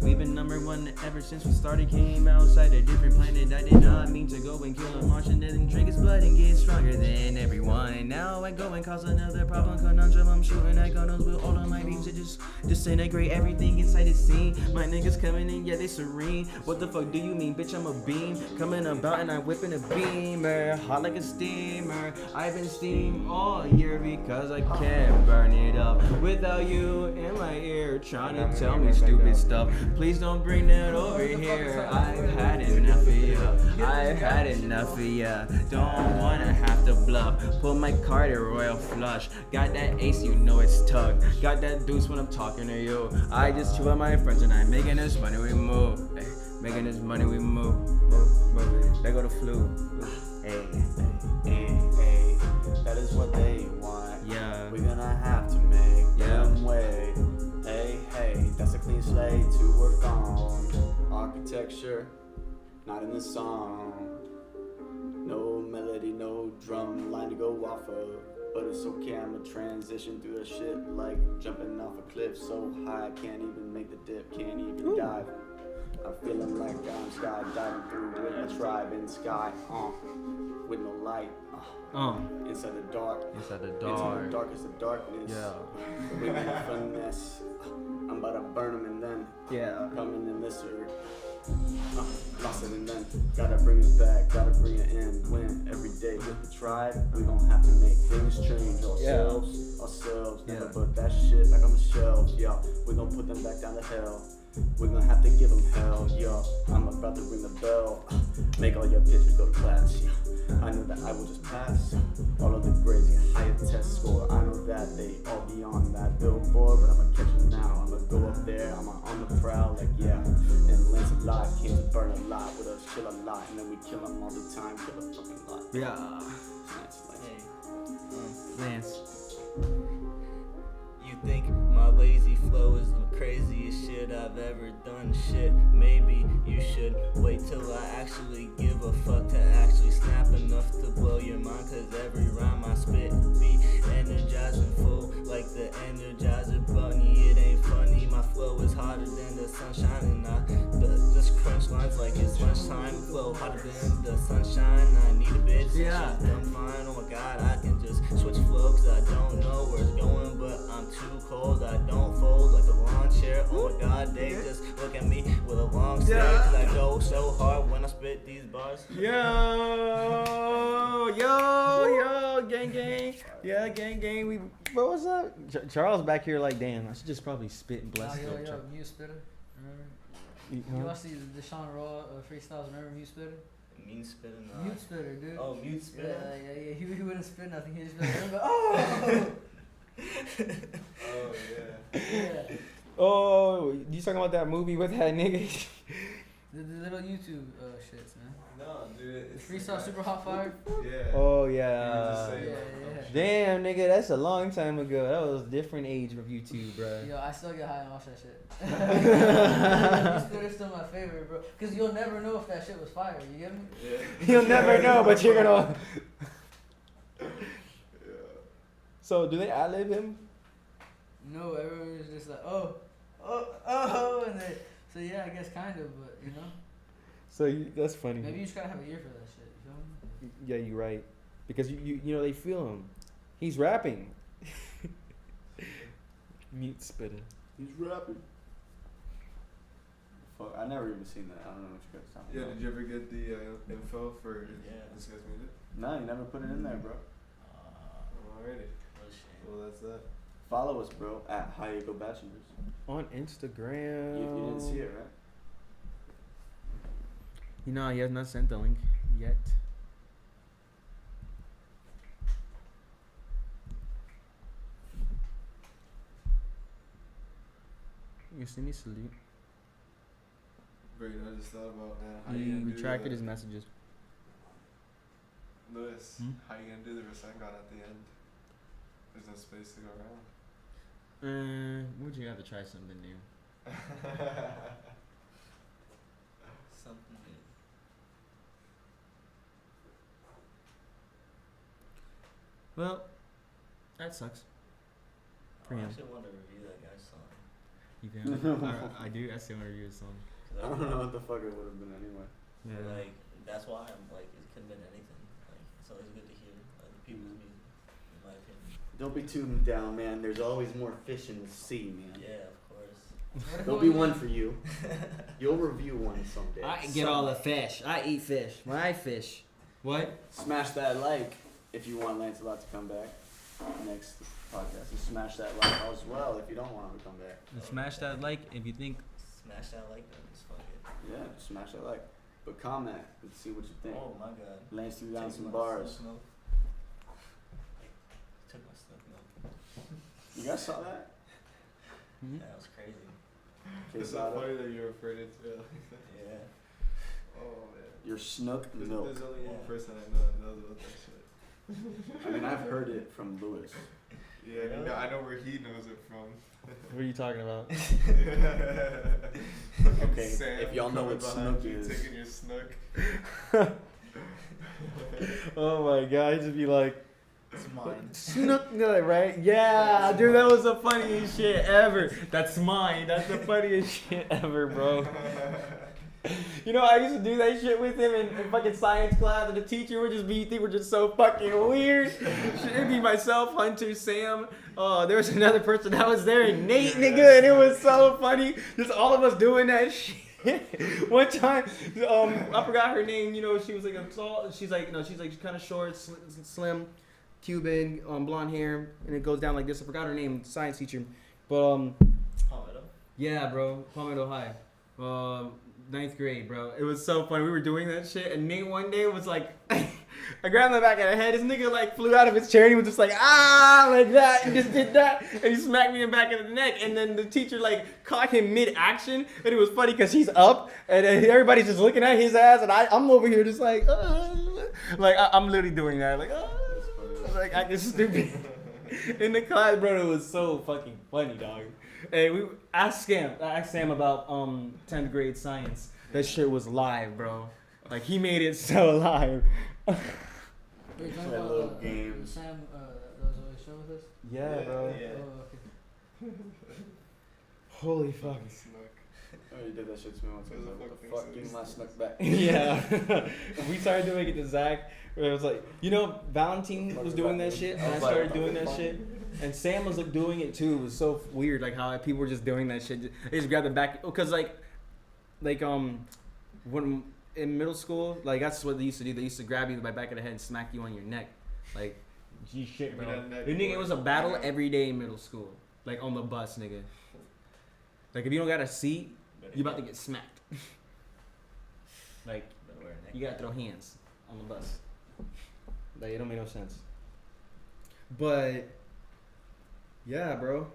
We've been number one ever since we started. Came outside a different planet. I did not mean to go and kill a Martian and then drink his blood and get stronger than everyone. And now I go and cause another problem conundrum. I'm shooting at gunnels with all of my beams to just disintegrate everything inside the scene. My niggas coming in, yeah, they serene. What the fuck do you mean, bitch? I'm a beam coming about and I'm whipping a beamer, hot like a steamer. I've been steam all year because I can't burn it up without you in my ear trying to tell me stupid stuff. Please don't bring that over here. I've had enough of you. I've had enough of ya. Don't wanna have to bluff. Pull my card at royal flush. Got that ace, you know it's tugged. Got that deuce when I'm talking to you. I just chill with my friends and I'm making this money we move. Ay, making this money we move. Move. There go the flu. Hey, hey, hey, that is what they want. Yeah. We're gonna have to make them way. Hey, hey, that's a clean slate to work on. Architecture, not in the song. No melody, no drum line to go off of. But it's okay, I'ma transition through the shit like jumping off a cliff so high I can't even make the dip, can't even dive. I'm feeling like I'm skydiving through with a tribe in the sky, with no light, inside the dark. Inside the Into dark. the darkest of darkness. Yeah. With my finesse, I'm about to burn them and then coming in this earth. Lost it and then gotta bring it back, gotta bring it in. Win every day with the tribe. We gon' have to make things change ourselves. Never put that shit back on the shelf. Yeah, we gon' put them back down to hell. We're gonna have to give them hell. Yeah, I'm about to ring the bell. Make all your bitches go to class. Yeah, I know that I will just pass. All of the grades get higher test score. I know that they all be on that billboard, but I'ma catch them now. I'ma go up there, I'm on the prowl, like yeah. And Lance a lot, came to burn a lot with us, chill a lot, and then we kill them all the time, kill a fucking lot. Yeah. Lance. You think my lazy flow is the craziest shit I've ever done? Shit, maybe you should wait till I actually give a fuck to actually snap enough to blow your mind. Cause every rhyme I spit be energizing full like the Energizer Bunny. It ain't funny, my flow is hotter than the sunshine, and I just crunch lines like it's lunchtime. Flow hotter than the sunshine. I need a bitch, Yeah. she's dumb fine. Oh my god, I can just switch flow cause I don't know where it's going, but I'm too cold. I don't fold like a lawn chair. Oh my god, they just look at me with a long stare. Cause I go so hard when I spit these bars. Yo, gang, gang. Yeah, gang, gang. Bro, what's up? Charles back here like, damn, I should just probably spit and bless Yo, him. Mute Spitter. Remember? You You watched the Deshaun Raw freestyles? Remember Mute Spitter? Mean spitting. Mute Spitter, dude. Oh, mute spitting. Yeah. He wouldn't spit nothing. He just be like, oh. Oh yeah. Yeah. Oh, you talking about that movie with that nigga? The little YouTube shits, man. No, dude. It's Freestyle Super Hot Fire. Yeah. Oh You yeah. just say, Yeah. Damn, nigga, that's a long time ago. That was a different age of YouTube, bro. Yo, I still get high and watch that shit. Mute Spitter's still my favorite, bro. Cause you'll never know if that shit was fire. You get me? Yeah. You'll never know, but you're gonna. Yeah. So, do they ad-lib him? No, everyone is just like, oh, and they. So yeah, I guess kind of, but you know, So that's funny. maybe you just gotta have a ear for that shit. You feel me? Yeah, you're right. Because you know they feel him. He's rapping. Mute Spitter. He's rapping. Fuck, I never even seen that. I don't know what you guys talking Yeah. about. Did you ever get the info for this guy's music? No, you never put it in there, bro. Alrighty. What a shame. Well, that's that. Follow us, bro, at How You Go Bachelors. On Instagram. You didn't see it, right? You know, he has not sent the link yet. You see me salute. Great. I just thought about how you He gonna do retracted that. his messages. Lewis, Hmm? how you gonna do the recycle at the end? There's no space to go around. Would you have to try something new? Something new. Well, that sucks. For I him. actually want to review that guy's song. You feel me? I do. I still want to review the song. 'Cause I don't know what the fuck it would have been anyway. Like, that's why I'm like, it could have been anything. Like, it's always good to hear other people's music, in my opinion. Don't be too down, man. There's always more fish in the sea, man. Yeah, of course. There'll be one for you. You'll review one someday. I get all the fish. I eat fish. When I fish. What? Smash that like if you want Lancelot to come back next podcast. And smash that like as well if you don't want him to come back. And smash that like if you think. Smash that like button. Just fuck it. Yeah, smash that like. But comment and see what you think. Oh my god. Lance threw down Take some my bars. smoke. Took my stuff milk. You guys saw that? Hmm? That was crazy. It's so Quesada? funny that you referred it to. Yeah. Oh man. Your snook There's milk. only one Yeah. person I know that knows about that shit. I mean, I've heard it from Lewis. Yeah, Really? I know where he knows it from. What are you talking about? Okay, Sam if y'all know coming what behind snook you, is. taking your snook. Oh my god, he'd just be like, It's mine. snook, right? Yeah, dude, that was the funniest shit ever. That's mine. That's the funniest shit ever, bro. You know, I used to do that shit with him in fucking science class, and the teacher would just be, think we're just so fucking weird. It'd be myself, Hunter, Sam. Oh, there was another person that was there, Nate, nigga, and it was so funny. Just all of us doing that shit. One time, I forgot her name. You know, she was like a tall. She's like kind of short, slim, Cuban, blonde hair, and it goes down like this. I forgot her name, science teacher, but Palmetto. yeah, bro, Palmetto High. 9th grade, bro. It was so funny. We were doing that shit, and Nate one day was like, I grabbed him the back of the head. This nigga like flew out of his chair, and he was just like, ah, like that, and just did that, and he smacked me in the back of the neck. And then the teacher like caught him mid-action, and it was funny because he's up, and everybody's just looking at his ass, and I'm over here just like, I'm literally doing that, like acting stupid in the class, bro. It was so fucking funny, dog. Hey, we asked Sam about 10th grade science. That shit was live, bro. Like he made it so live. Wait, you talking Play about little games. Sam that was on the show with us? Yeah, bro. Yeah. Oh, okay. Holy fuck. Snook. Oh, you did that shit to me once. I was like, what the Fuck fuck? things Give me my snook back. Yeah. We started doing it to Zach. Where it was like, you know, Valentine was doing that shit, and I started doing that shit. And Sam was like, doing it too. It was so weird, like how people were just doing that shit. They just grabbed the back, cause like when in middle school, like that's what they used to do. They used to grab you by the back of the head and smack you on your neck, like, gee shit, bro. Give me that neck, The nigga, boy. it was a battle every day in middle school, like on the bus, nigga. Like if you don't got a seat, you about to get smacked. Like Better wear a neck you gotta throw hands on the bus. Like it don't make no sense. But yeah, bro.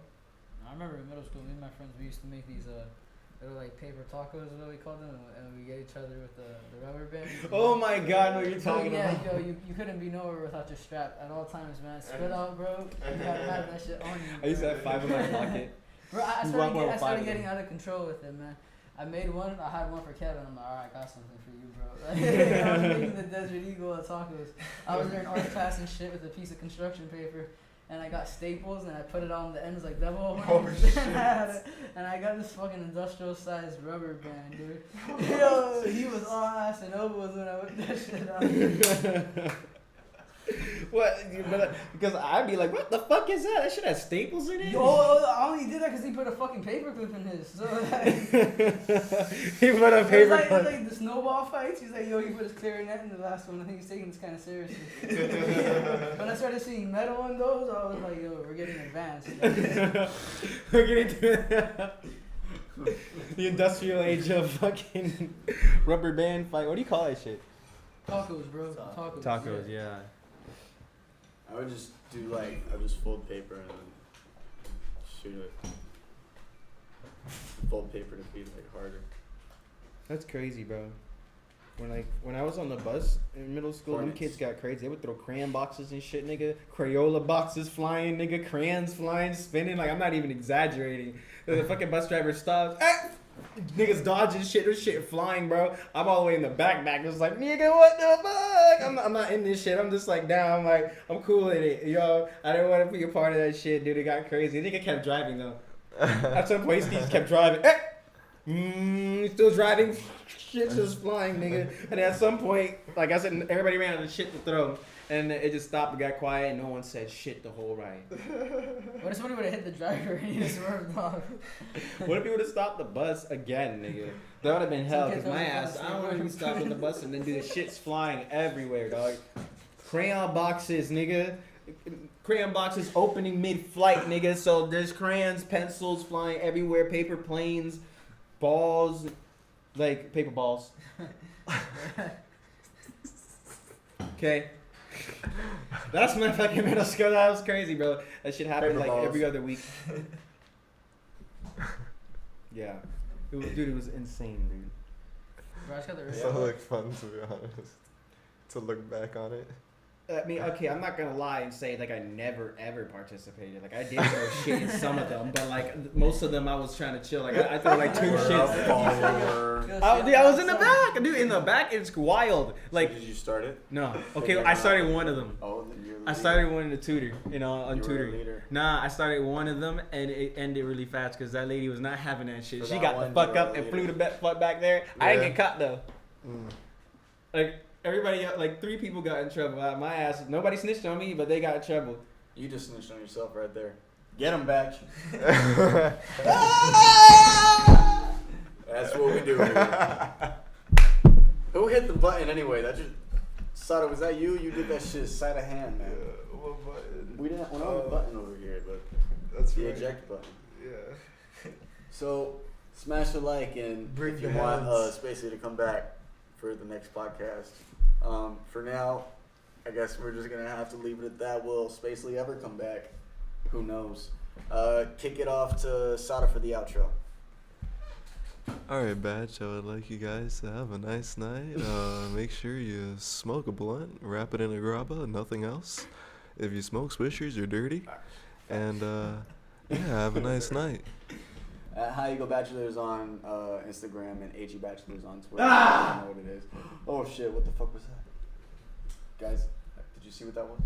I remember in middle school, me and my friends, we used to make these little like paper tacos, is what we called them, and we get each other with the rubber band. Oh my god, what you're So, talking yeah, about. yo, you couldn't be nowhere without your strap at all times, man. Spit out, bro. You gotta have that shit on you. I used to bro. have 5 in my pocket. Bro, I You started, walk around I with 5 started of them. getting out of control with it, man. I made one. I had one for Kevin. I'm like, all right, I got something for you, bro. I was making the Desert Eagle of tacos. I was there in art class and shit with a piece of construction paper, and I got staples and I put it on the ends like double. And I got this fucking industrial sized rubber band, dude. Yo, he was all ass and elbows when I whipped that shit out. What? But, because I'd be like, what the fuck is that? That shit has staples in it? Yo, I only did that because he put a fucking paper clip in his. So like, He put a it was paper like, clip. the snowball fights. He's like, yo, he put his clarinet in the last one. I think he's taking this kind of seriously. When I started seeing metal in those, I was like, yo, we're getting advanced. We're getting to the industrial age of fucking rubber band fight. What do you call that shit? Tacos, bro. Tacos. Tacos, yeah. I would just do like, I would just fold paper and then shoot it. Fold paper to be like harder. That's crazy, bro. When I was on the bus in middle school, them kids got crazy. They would throw crayon boxes and shit, nigga. Crayola boxes flying, nigga. Crayons flying, spinning. Like, I'm not even exaggerating. The fucking bus driver stops. Niggas dodging shit. There's shit flying, bro. I'm all the way in the back. Just like, nigga, what the fuck? I'm not in this shit. I'm just like down. I'm like, I'm cool with it. Yo, I didn't want to be a part of that shit, dude. It got crazy. The nigga kept driving, though. At some point, he just kept driving. Still driving. Shit just flying, nigga. And at some point, like I said, everybody ran out of shit to throw. And it just stopped and got quiet, and no one said shit the whole ride. What if somebody would have hit the driver and he just swerved off? What if he would have stopped the bus again, nigga? That would have been hell, because my ass, I don't want to be stopped on the bus and then do the shit's flying everywhere, dog. Crayon boxes, nigga. Crayon boxes opening mid-flight, nigga. So there's crayons, pencils flying everywhere, paper planes, balls, like paper balls. Okay. That's my fucking middle school. That was crazy, bro. That shit happened Paper like balls. every other week. Yeah. Dude, it was insane, dude. Bro, I just got the It sounded like fun, to be honest. To look back on it. I mean, okay, I'm not gonna lie and say like I never ever participated. Like I did throw shit in some of them, but like most of them I was trying to chill. Like I threw like 2 shits. I was in the back, dude. In the back, it's wild. Like, Did you start it? no, okay, I started one of them. Oh, then you're the I leader. started one in the tutor, on You were a tutoring. leader. Nah, I started one of them and it ended really fast because that lady was not having that shit. For She that got one, the fuck you were up a and flew leader. the fuck back there. I didn't Yeah. get caught though. Mm. Like everybody, like 3 people got in trouble. My ass, nobody snitched on me, but they got in trouble. You just snitched on yourself right there. Get him, BACH. That's what we do here. Who hit the button anyway? That just... Sada, was that you? You did that shit side of hand, man. What button? We didn't... Well, no button over here, but... That's The right. eject button. Yeah. So, smash a like and Bring if you the want hands. Spacey to come back for the next podcast. For now, I guess we're just gonna have to leave it at that. Will Spacely ever come back? Who knows? Kick it off to Sada for the outro. Alright, Batch, I would like you guys to have a nice night. Make sure you smoke a blunt, wrap it in a grabba, nothing else. If you smoke swishers, you're dirty. And, yeah, have a nice night. At How You Go Bachelors on Instagram and AG Bachelors on Twitter. Ah! I don't know what it is. Oh shit, what the fuck was that? Guys, did you see what that was?